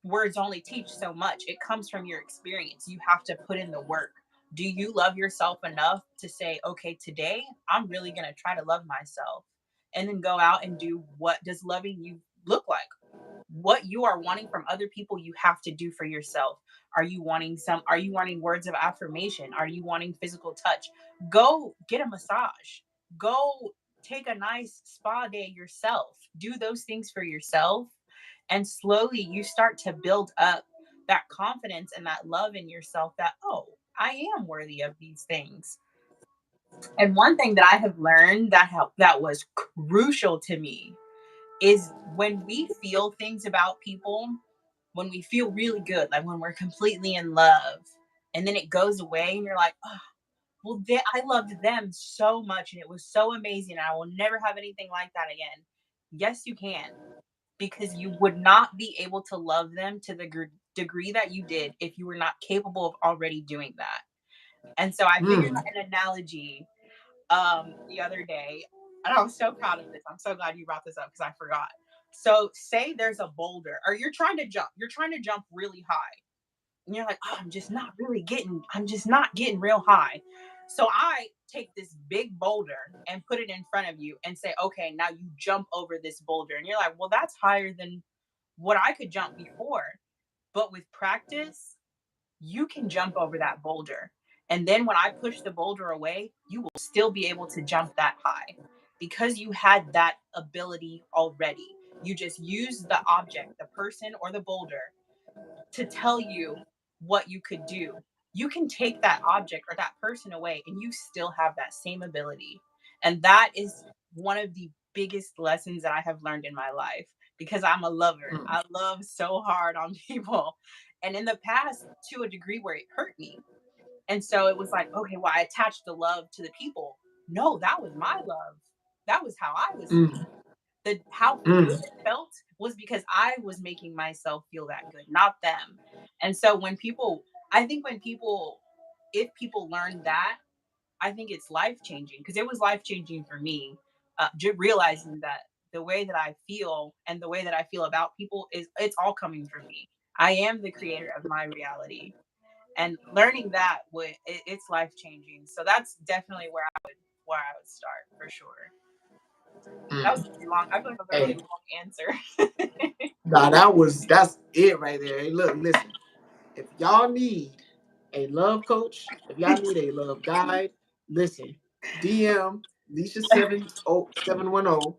Words only teach so much. It comes from your experience. You have to put in the work. Do you love yourself enough to say, okay, today I'm really going to try to love myself? And then go out and do what does loving you look like? What you are wanting from other people, you have to do for yourself. Are you wanting words of affirmation? Are you wanting physical touch? Go get a massage. Go take a nice spa day yourself. Do those things for yourself, and slowly you start to build up that confidence and that love in yourself that, oh, I am worthy of these things. And one thing that I have learned that was crucial to me is when we feel things about people, when we feel really good, like when we're completely in love, and then it goes away and you're like, oh, well, I loved them so much and it was so amazing. I will never have anything like that again. Yes, you can, because you would not be able to love them to the degree that you did if you were not capable of already doing that. And so I figured Mm, out an analogy the other day, and I was so proud of this. I'm so glad you brought this up because I forgot. So say there's a boulder, or you're trying to jump really high, and you're like, oh, I'm just not getting real high. So I take this big boulder and put it in front of you and say, okay, now you jump over this boulder. And you're like, well, that's higher than what I could jump before. But with practice, you can jump over that boulder. And then when I push the boulder away, you will still be able to jump that high because you had that ability already. You just use the object, the person or the boulder, to tell you what you could do. You can take that object or that person away and you still have that same ability. And that is one of the biggest lessons that I have learned in my life because I'm a lover. I love so hard on people. And in the past, to a degree where it hurt me. And so it was like, okay, well, I attached the love to the people. No, that was my love. That was how I was feeling. How good it felt was because I was making myself feel that good, not them. And so I think if people learn that, I think it's life changing because it was life changing for me. Realizing that the way that I feel and the way that I feel about people it's all coming from me. I am the creator of my reality, and learning that it's life changing. So that's definitely where I would start for sure. That was really long. I feel like that was a really long answer. Nah, that's it right there. Hey, look, listen. If y'all need a love coach, if y'all need a love guide, listen. DM Leisha70710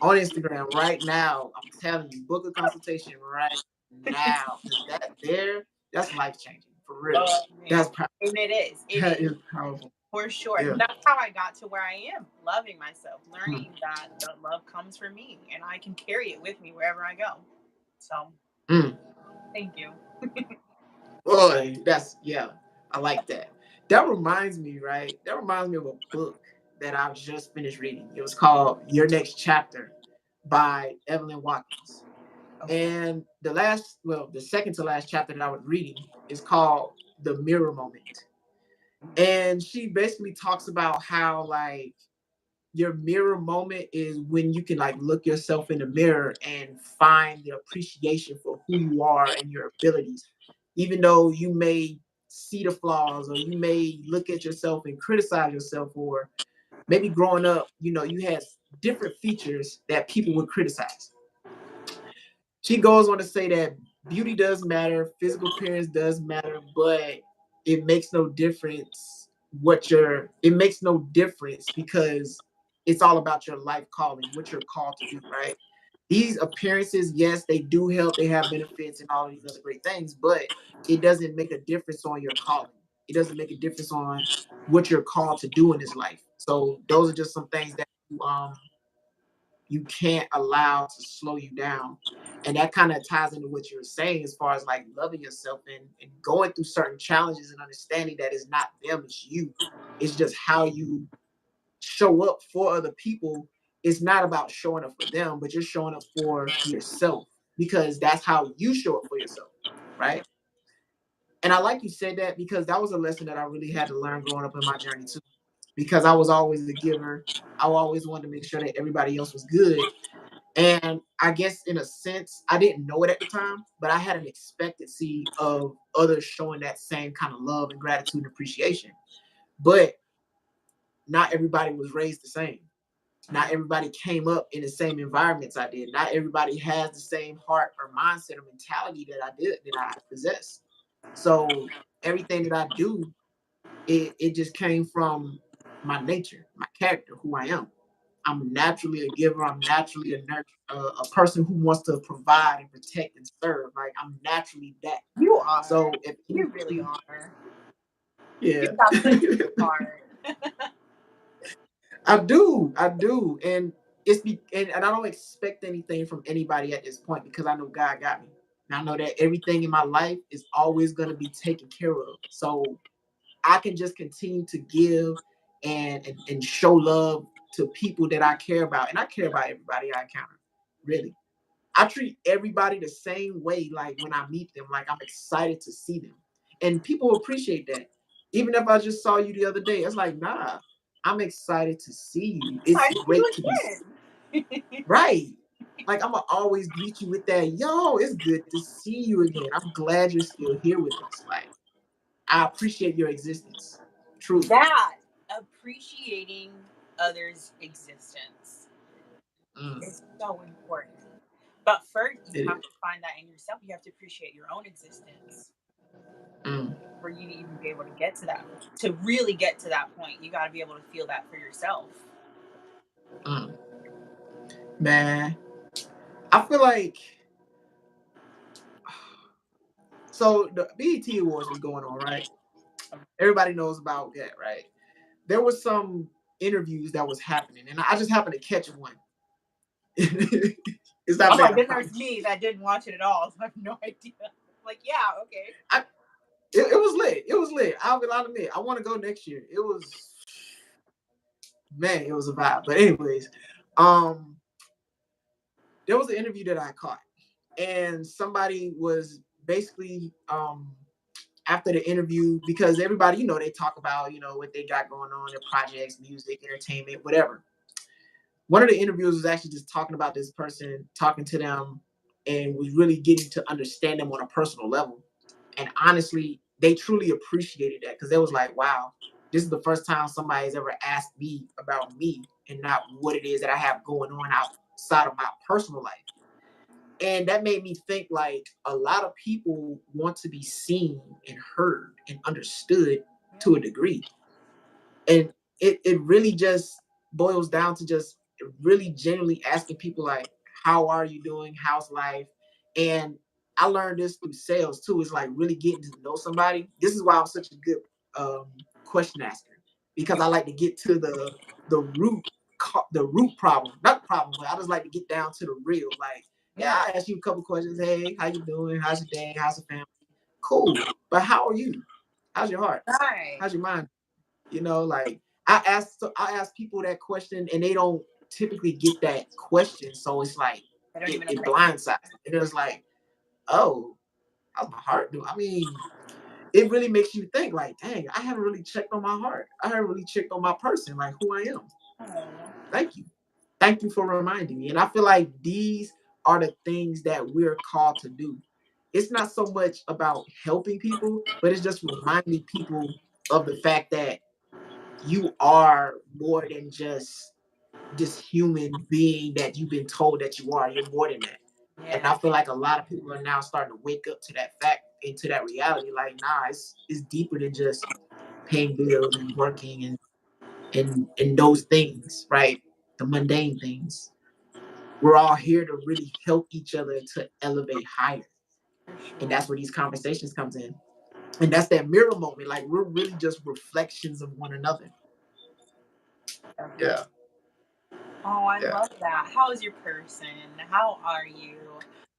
on Instagram right now. I'm telling you, book a consultation right now. Because that's life changing for real. Oh, That's powerful. and it is. That is powerful. For sure. Yeah. And that's how I got to where I am, loving myself, learning that the love comes from me and I can carry it with me wherever I go. So thank you. Boy, I like that. That reminds me, right? That reminds me of a book that I've just finished reading. It was called Your Next Chapter by Evelyn Watkins. Okay. And the second to last chapter that I was reading is called The Mirror Moment. And she basically talks about how like your mirror moment is when you can like look yourself in the mirror and find the appreciation for who you are and your abilities, even though you may see the flaws or you may look at yourself and criticize yourself, or maybe growing up you had different features that people would criticize. She goes on to say that beauty does matter, physical appearance does matter, but it makes no difference it makes no difference because it's all about your life calling, what you're called to do, right? These appearances, yes, they do help, they have benefits and all of these other great things, but it doesn't make a difference on your calling. It doesn't make a difference on what you're called to do in this life. So those are just some things that you can't allow to slow you down. And that kind of ties into what you were saying as far as like loving yourself and going through certain challenges and understanding that it's not them, it's you. It's just how you show up for other people. It's not about showing up for them, but you're showing up for yourself because that's how you show up for yourself, right? And I like you said that because that was a lesson that I really had to learn growing up in my journey too. Because I was always the giver. I always wanted to make sure that everybody else was good. And I guess in a sense, I didn't know it at the time, but I had an expectancy of others showing that same kind of love and gratitude and appreciation. But not everybody was raised the same. Not everybody came up in the same environments I did. Not everybody has the same heart or mindset or mentality that I possess. So everything that I do, it just came from my nature, my character, who I am. I'm naturally a giver. I'm naturally a person who wants to provide and protect and serve. Like I'm naturally that. You are. So if You really anybody, are. You yeah, got such a good heart. I do, and and I don't expect anything from anybody at this point because I know God got me. And I know that everything in my life is always going to be taken care of. So I can just continue to give and show love to people that I care about. And I care about everybody I encounter. Really. I treat everybody the same way, like when I meet them, like I'm excited to see them. And people appreciate that. Even if I just saw you the other day, it's like, nah, I'm excited to see you. It's I see great you to be again. right. Like I'm gonna always greet you with that, yo, it's good to see you again. I'm glad you're still here with us. Like I appreciate your existence. Truly. That appreciating others' existence Mm, is so important. But first, you it have is. to find that in yourself. You have to appreciate your own existence. for you to even be able to get to that, to really get to that point. You got to be able to feel that for yourself. Man, I feel like, so the BET Awards was going on, right? Everybody knows about that, right? There was some interviews that was happening, and I just happened to catch one. Is that bad? Then there's me that didn't watch it at all, so I have no idea. Like, yeah, okay. It was lit. It was lit. I'll admit, I want to go next year. It was, man, it was a vibe. But anyways, there was an interview that I caught, and somebody was basically after the interview, because everybody, they talk about, what they got going on, their projects, music, entertainment, whatever. One of the interviews was actually just talking about this person, talking to them, and was really getting to understand them on a personal level. And honestly, they truly appreciated that, because they was like, wow, this is the first time somebody's ever asked me about me and not what it is that I have going on outside of my personal life. And that made me think, like, a lot of people want to be seen and heard and understood to a degree. And it really just boils down to just really genuinely asking people, like, how are you doing? How's life? And I learned this through sales too. It's like really getting to know somebody. This is why I'm such a good question asker, because I like to get to the root problem, not problem, but I just like to get down to the real. Like, yeah, I ask you a couple questions. Hey, how you doing? How's your day? How's the family? Cool. But how are you? How's your heart? Right. How's your mind? Like, I ask people that question, and they don't typically get that question. So it's like it blindsides them. And it's like, oh, how's my heart doing? I mean, it really makes you think, like, dang, I haven't really checked on my heart. I haven't really checked on my person, like who I am. Thank you. Thank you for reminding me. And I feel like these are the things that we're called to do. It's not so much about helping people, but it's just reminding people of the fact that you are more than just this human being that you've been told that you are. You're more than that. Yeah. And I feel like a lot of people are now starting to wake up to that fact and to that reality. Like, nah, it's deeper than just paying bills and working and those things, right? The mundane things. We're all here to really help each other to elevate higher. And that's where these conversations comes in. And that's that mirror moment. Like, we're really just reflections of one another. Yeah. Oh, I love that. How is your person? How are you?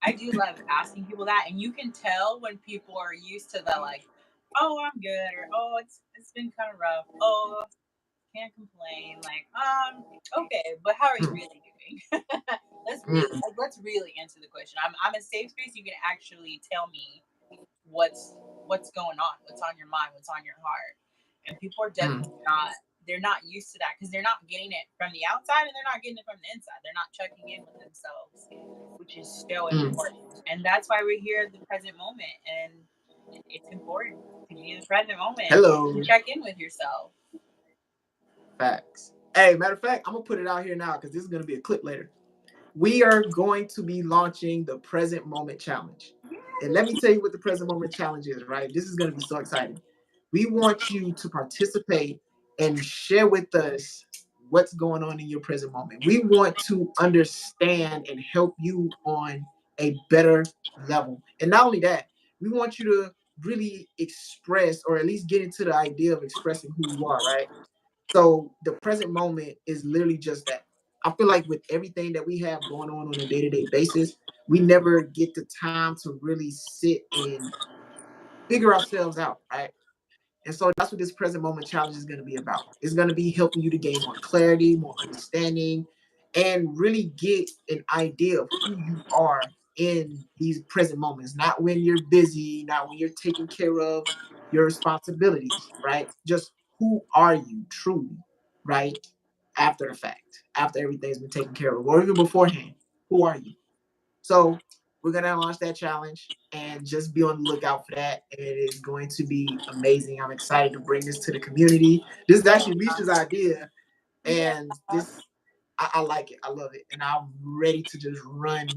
I do love asking people that, and you can tell when people are used to the, like, oh, I'm good, or oh, it's been kind of rough. Oh, can't complain. Like, okay, but how are you really doing? let's really answer the question. I'm a safe space. You can actually tell me what's going on, what's on your mind, what's on your heart. And people are definitely they're not used to that, because they're not getting it from the outside and they're not getting it from the inside. They're not checking in with themselves, which is so important. And that's why we're here at the present moment. And it's important to be in the present moment. Hello. To check in with yourself. Facts. Hey, matter of fact, I'm gonna put it out here now, because this is gonna be a clip later. We are going to be launching the Present Moment Challenge. And let me tell you what the Present Moment Challenge is, right? This is going to be so exciting. We want you to participate and share with us what's going on in your present moment. We want to understand and help you on a better level. And not only that, we want you to really express, or at least get into the idea of expressing who you are, right? So the present moment is literally just that. I feel like with everything that we have going on a day-to-day basis, we never get the time to really sit and figure ourselves out, right? And so that's what this present moment challenge is going to be about. It's going to be helping you to gain more clarity, more understanding, and really get an idea of who you are in these present moments. Not when you're busy, not when you're taking care of your responsibilities, right? Just who are you truly, right? After the fact, after everything's been taken care of, or even beforehand, who are you? So we're gonna launch that challenge, and just be on the lookout for that. It is going to be amazing. I'm excited to bring this to the community. This is actually Misha's idea, and this I like it. I love it, and I'm ready to just run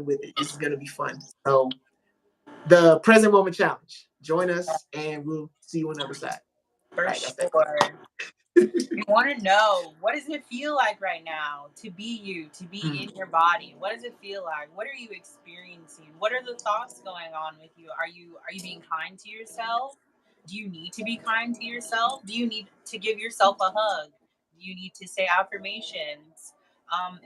with it. This is gonna be fun. So the present moment challenge. Join us, and we'll see you on the other side. For Right, that's that clip. sure. We want to know, what does it feel like right now to be you, to be in your body? What does it feel like? What are you experiencing? What are the thoughts going on with you? Are you being kind to yourself? Do you need to be kind to yourself? Do you need to give yourself a hug? Do you need to say affirmations?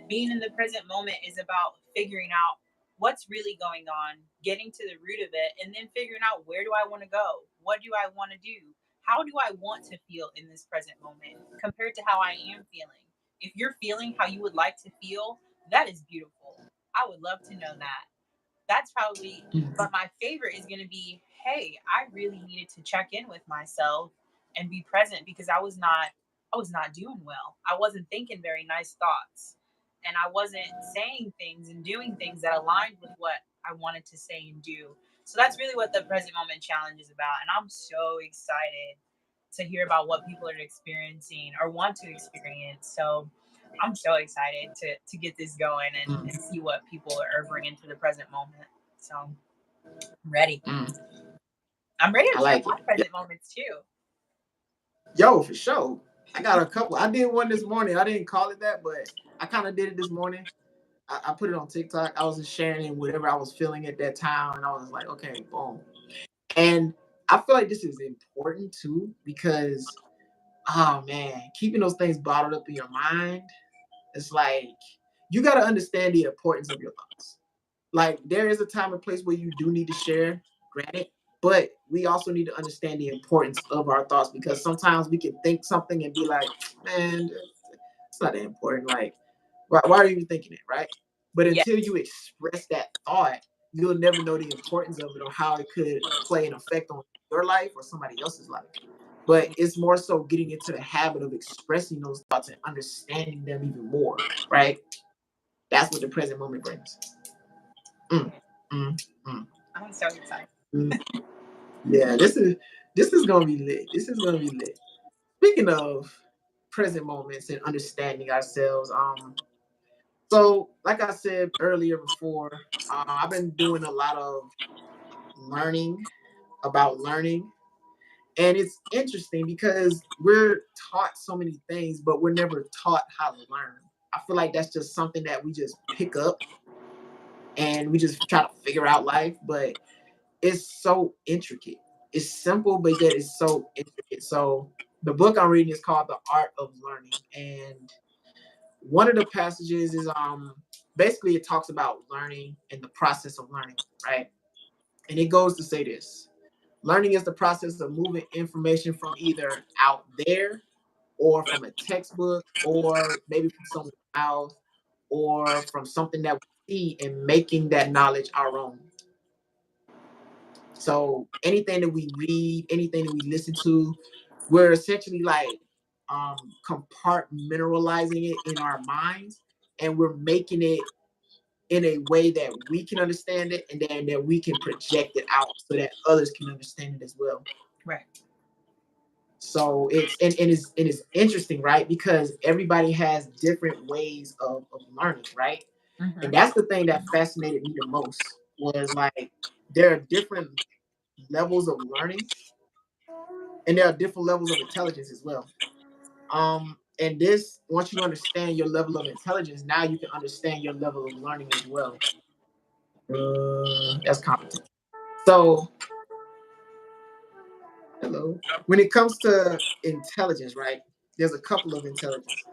Being in the present moment is about figuring out what's really going on, getting to the root of it, and then figuring out, where do I want to go? What do I want to do? How do I want to feel in this present moment compared to how I am feeling? If you're feeling how you would like to feel, that is beautiful. I would love to know that. That's probably, but my favorite is going to be, hey, I really needed to check in with myself and be present, because I was not doing well. I wasn't thinking very nice thoughts, and I wasn't saying things and doing things that aligned with what I wanted to say and do. So that's really what the present moment challenge is about, and I'm so excited to hear about what people are experiencing or want to experience. So I'm so excited to get this going and see what people are bringing to the present moment. So I'm ready. I'm ready to I share like my it. present moments too. Yo, for sure. I got a couple. I did one this morning. I didn't call it that, but I kind of did it this morning. I put it on TikTok. I was just sharing whatever I was feeling at that time, and I was like, okay, boom. And I feel like this is important too, because oh man, keeping those things bottled up in your mind, it's like you got to understand the importance of your thoughts. Like there is a time and place where you do need to share, granted, but we also need to understand the importance of our thoughts, because sometimes we can think something and be like, man, it's not that important. Like, why are you even thinking it, right? But Yeah. until you express that thought, you'll never know the importance of it or how it could play an effect on your life or somebody else's life. But it's more so getting into the habit of expressing those thoughts and understanding them even more, right? That's what the present moment brings. Mm, mm, mm, I'm so excited. mm. Yeah, this is gonna be lit. This is gonna be lit. Speaking of present moments and understanding ourselves, so like I said earlier before, I've been doing a lot of learning about learning, and it's interesting because we're taught so many things, but we're never taught how to learn. I feel like that's just something that we just pick up and we just try to figure out life, but it's so intricate. It's simple, but yet it's so intricate. So the book I'm reading is called The Art of Learning, and one of the passages is basically it talks about learning and the process of learning, right? And it goes to say this: learning is the process of moving information from either out there or from a textbook or maybe from someone's mouth or from something that we see and making that knowledge our own. So anything that we read, anything that we listen to, we're essentially like compartmentalizing it in our minds, and we're making it in a way that we can understand it, and then that we can project it out so that others can understand it as well. Right. So it's interesting, right? Because everybody has different ways of learning, right? And Mm-hmm. that's the thing that fascinated me the most was like there are different levels of learning, and there are different levels of intelligence as well. And this, once you understand your level of intelligence, now you can understand your level of learning as well. That's competent. So, hello. When it comes to intelligence, right? There's a couple of intelligence,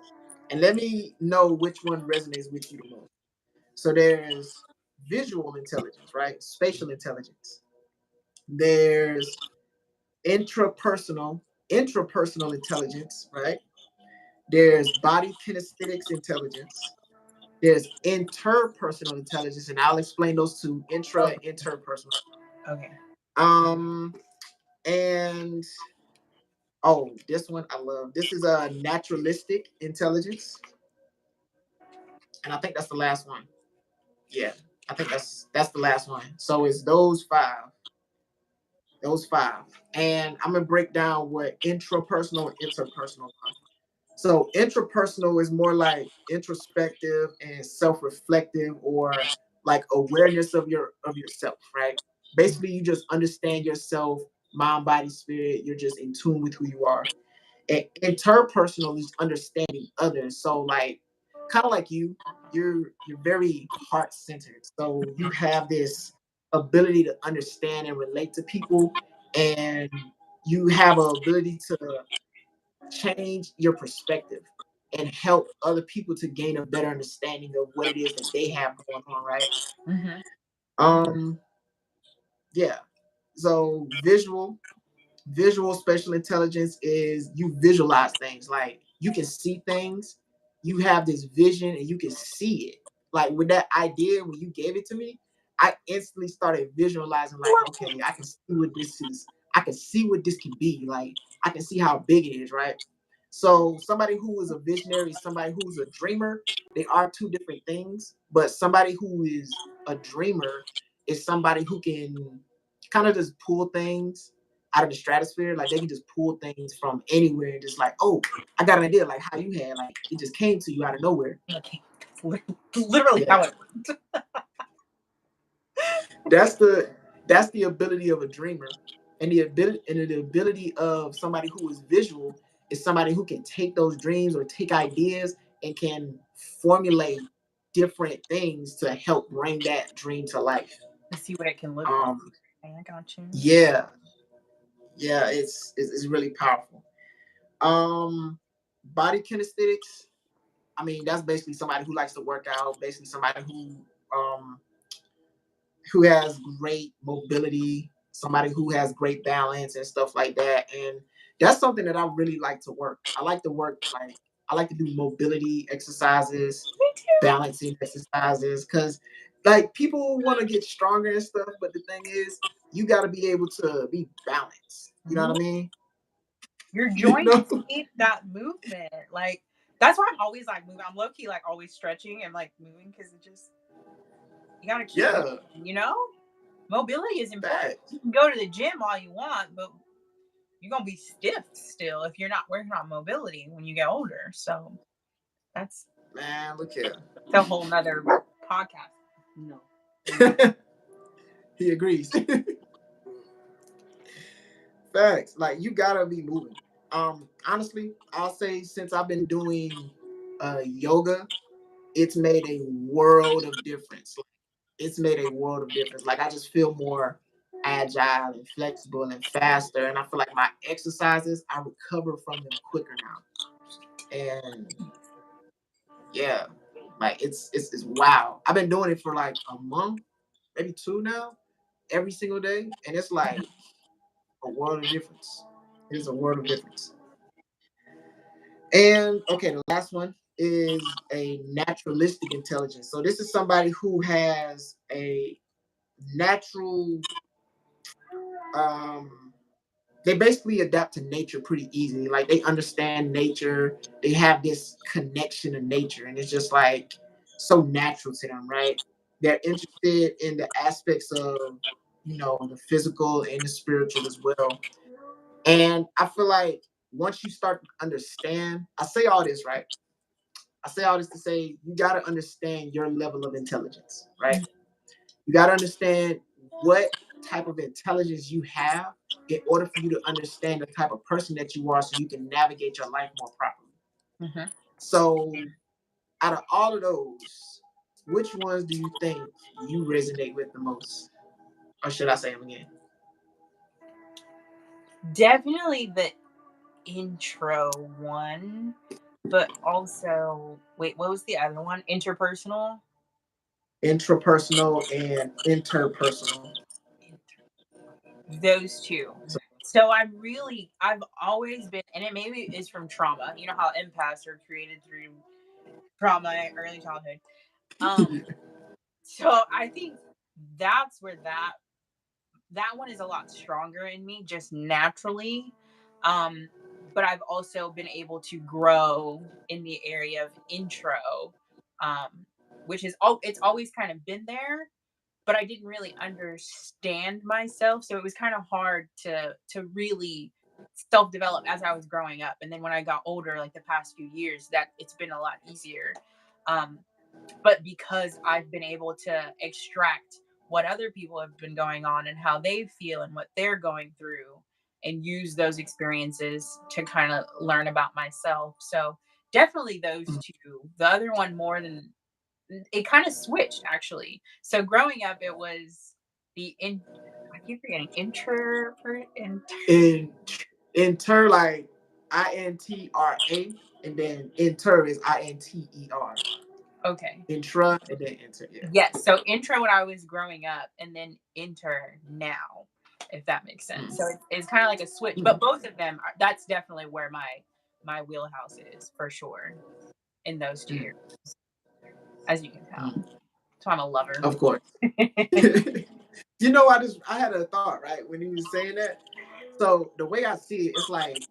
and let me know which one resonates with you the most. So there's visual intelligence, right? Spatial intelligence. There's intrapersonal intrapersonal intelligence, right? There's body kinesthetics intelligence. There's interpersonal intelligence, and I'll explain those two: intra Okay. and interpersonal. Okay. Um, and oh, this one I love. This is a naturalistic intelligence, and I think that's the last one. Yeah, I think that's the last one. So it's those five. Those five. And I'm gonna break down what intrapersonal and interpersonal are. So intrapersonal is more like introspective and self-reflective, or like awareness of yourself, right? Basically, you just understand yourself mind, body, spirit. You're just in tune with who you are. And interpersonal is understanding others. So like, kind of like you're very heart centered. So you have this ability to understand and relate to people, and you have a ability to change your perspective and help other people to gain a better understanding of what it is that they have going on, right? Mm-hmm. Um, yeah. So visual spatial intelligence is you visualize things. Like you can see things, you have this vision and you can see it. Like with that idea, when you gave it to me, I instantly started visualizing like, okay, I can see what this is. I can see what this can be. Like I can see how big it is, right? So somebody who is a visionary, somebody who's a dreamer, they are two different things. But somebody who is a dreamer is somebody who can kind of just pull things out of the stratosphere. Like they can just pull things from anywhere and just like, oh, I got an idea. Like how you had, like it just came to you out of nowhere. Okay. Literally how Yeah, it worked. that's the ability of a dreamer, and the ability of somebody who is visual is somebody who can take those dreams or take ideas and can formulate different things to help bring that dream to life. To see what it can look like. Um, Okay, I got you. yeah, yeah, it's really powerful. Body kinesthetics. I mean, that's basically somebody who likes to work out. Basically, somebody um who has great mobility, somebody who has great balance and stuff like that. And that's something that I really like to work. I like to work like I like to do mobility exercises, Me too. balancing exercises, because like people want to get stronger and stuff, but the thing is, you got to be able to be balanced. You know Mhm. what I mean? Your You know? joints need that movement. Like that's why I'm always like moving. I'm low key like always stretching and like moving because it just you gotta keep Yeah, moving, you know? Mobility is important. facts. You can go to the gym all you want, but you're gonna be stiff still if you're not working on mobility when you get older. So that's Man, look here. a whole nother podcast. No. He agrees. Facts. Like you gotta be moving. Honestly, I'll say since I've been doing yoga, it's made a world of difference. Like, it's made a world of difference. Like I just feel more agile and flexible and faster. And I feel like my exercises, I recover from them quicker now. And yeah, like it's wow. I've been doing it for like a month, maybe two now, every single day. And it's like a world of difference. It is a world of difference. And okay, the last one is a naturalistic intelligence. So this is somebody who has a natural um they basically adapt to nature pretty easily. Like they understand nature, they have this connection to nature, and it's just like so natural to them, right? They're interested in the aspects of, the physical and the spiritual as well. And I feel like once you start to understand, I say all this, right? I say all this to say you got to understand your level of intelligence, right? You got to understand what type of intelligence you have in order for you to understand the type of person that you are so you can navigate your life more properly. Mm-hmm. So, out of all of those, which ones do you think you resonate with the most? Or should I say them again? Definitely the intro one, but also wait, what was the other one? Interpersonal. Intrapersonal and interpersonal. Those two. So, So I've always been, and it maybe is from trauma. You know how empaths are created through trauma, early childhood. Um, so I think that's where that one is a lot stronger in me just naturally. Um, but I've also been able to grow in the area of intro, um, which is it's always kind of been there, but I didn't really understand myself, so it was kind of hard to really self develop as I was growing up. And then when I got older, like the past few years, that it's been a lot easier. Um, but because I've been able to extract what other people have been going on and how they feel and what they're going through, and use those experiences to kind of learn about myself. So definitely those two. The other one more than it kind of switched actually. So growing up, it was the in. I keep forgetting introvert and Inter like INTRA, and then inter is INTER. okay. Intra and then enter. Yeah. Yes. So intro when I was growing up, and then enter now, if that makes sense. So it's kind of like a switch, but both of them are, that's definitely where my wheelhouse is for sure in those 2 years, as you can tell. So I'm a lover. Of course. I had a thought, right, when he was saying that. So the way I see it, it's like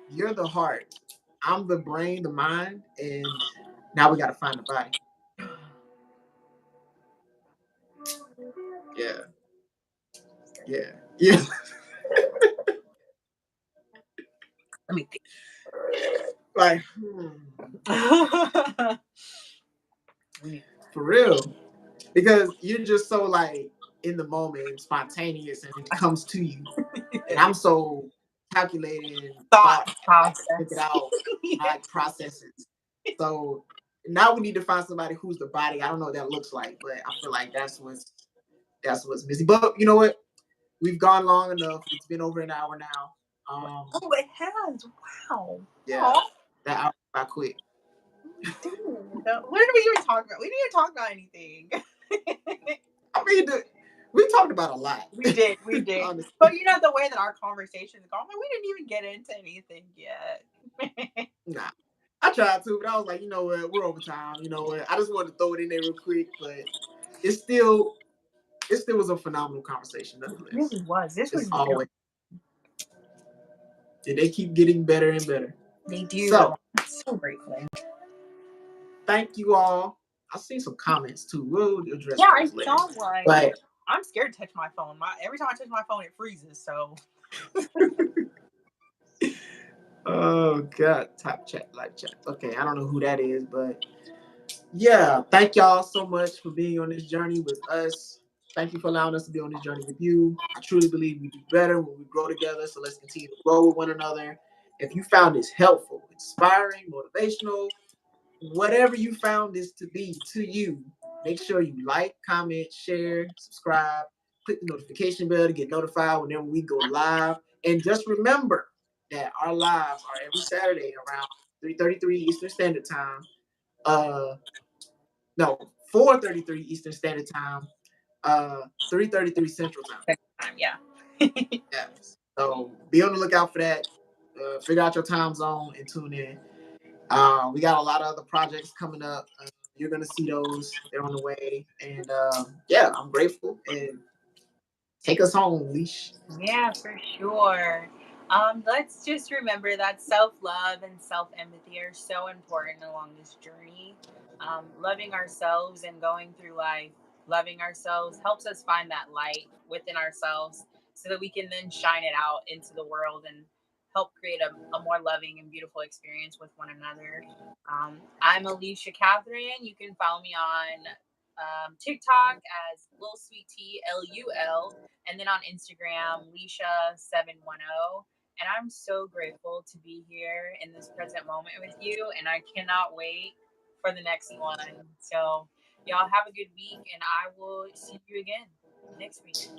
you're the heart, I'm the brain, the mind, and now we got to find the body. Yeah. Yeah. Yeah. Let me think. Like, for real. Because you're just so like in the moment and spontaneous and it comes to you. And I'm so calculating Thought thought, like think it process. out, like processes. So now we need to find somebody who's the body. I don't know what that looks like, but I feel like that's what's missing. But you know what? We've gone long enough. It's been over an hour now. Oh, it has. Wow. Yeah, that hour got quick. Dude, what did we even talk about? We didn't even talk about anything. I mean, we talked about a lot. We did. But the way that our conversations go, we didn't even get into anything yet. Nah. I tried to, but I was like, you know what, we're over time. You know what? I just wanted to throw it in there real quick, but it still was a phenomenal conversation nonetheless. It really was. This was always. And they keep getting better and better. They do. So, I'm so grateful. Thank you all. I've seen some comments too. We'll address those later. I saw one. But I'm scared to touch my phone. Every time I touch my phone, it freezes. So. Oh God, top chat, live chat. Okay, I don't know who that is, but yeah, thank y'all so much for being on this journey with us. Thank you for allowing us to be on this journey with you. I truly believe we do better when we grow together. So let's continue to grow with one another. If you found this helpful, inspiring, motivational, whatever you found this to be to you, make sure you like, comment, share, subscribe, click the notification bell to get notified whenever we go live. And just remember that our lives are every Saturday around 3:33 Eastern Standard Time. No, 4:33 Eastern Standard Time. 3:33 Central Time. Yeah. Yeah. So be on the lookout for that. Figure out your time zone and tune in. We got a lot of other projects coming up. You're gonna see those. They're on the way. And yeah, I'm grateful. And take us home, Leash. Yeah, for sure. Let's just remember that self-love and self-empathy are so important along this journey. Loving ourselves and going through life, loving ourselves helps us find that light within ourselves so that we can then shine it out into the world and help create a more loving and beautiful experience with one another. I'm Alicia Catherine. You can follow me on TikTok as Lil Sweet T LUL, and then on Instagram, Leisha710. And I'm so grateful to be here in this present moment with you, and I cannot wait for the next one. So, y'all have a good week, and I will see you again next week,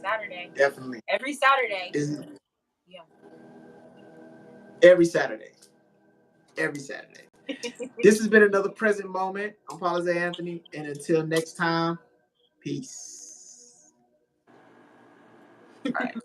Saturday. Definitely. Every Saturday. Yeah. Every Saturday. Every Saturday. This has been another present moment. I'm Paulizé Anthony, and until next time, peace. All right.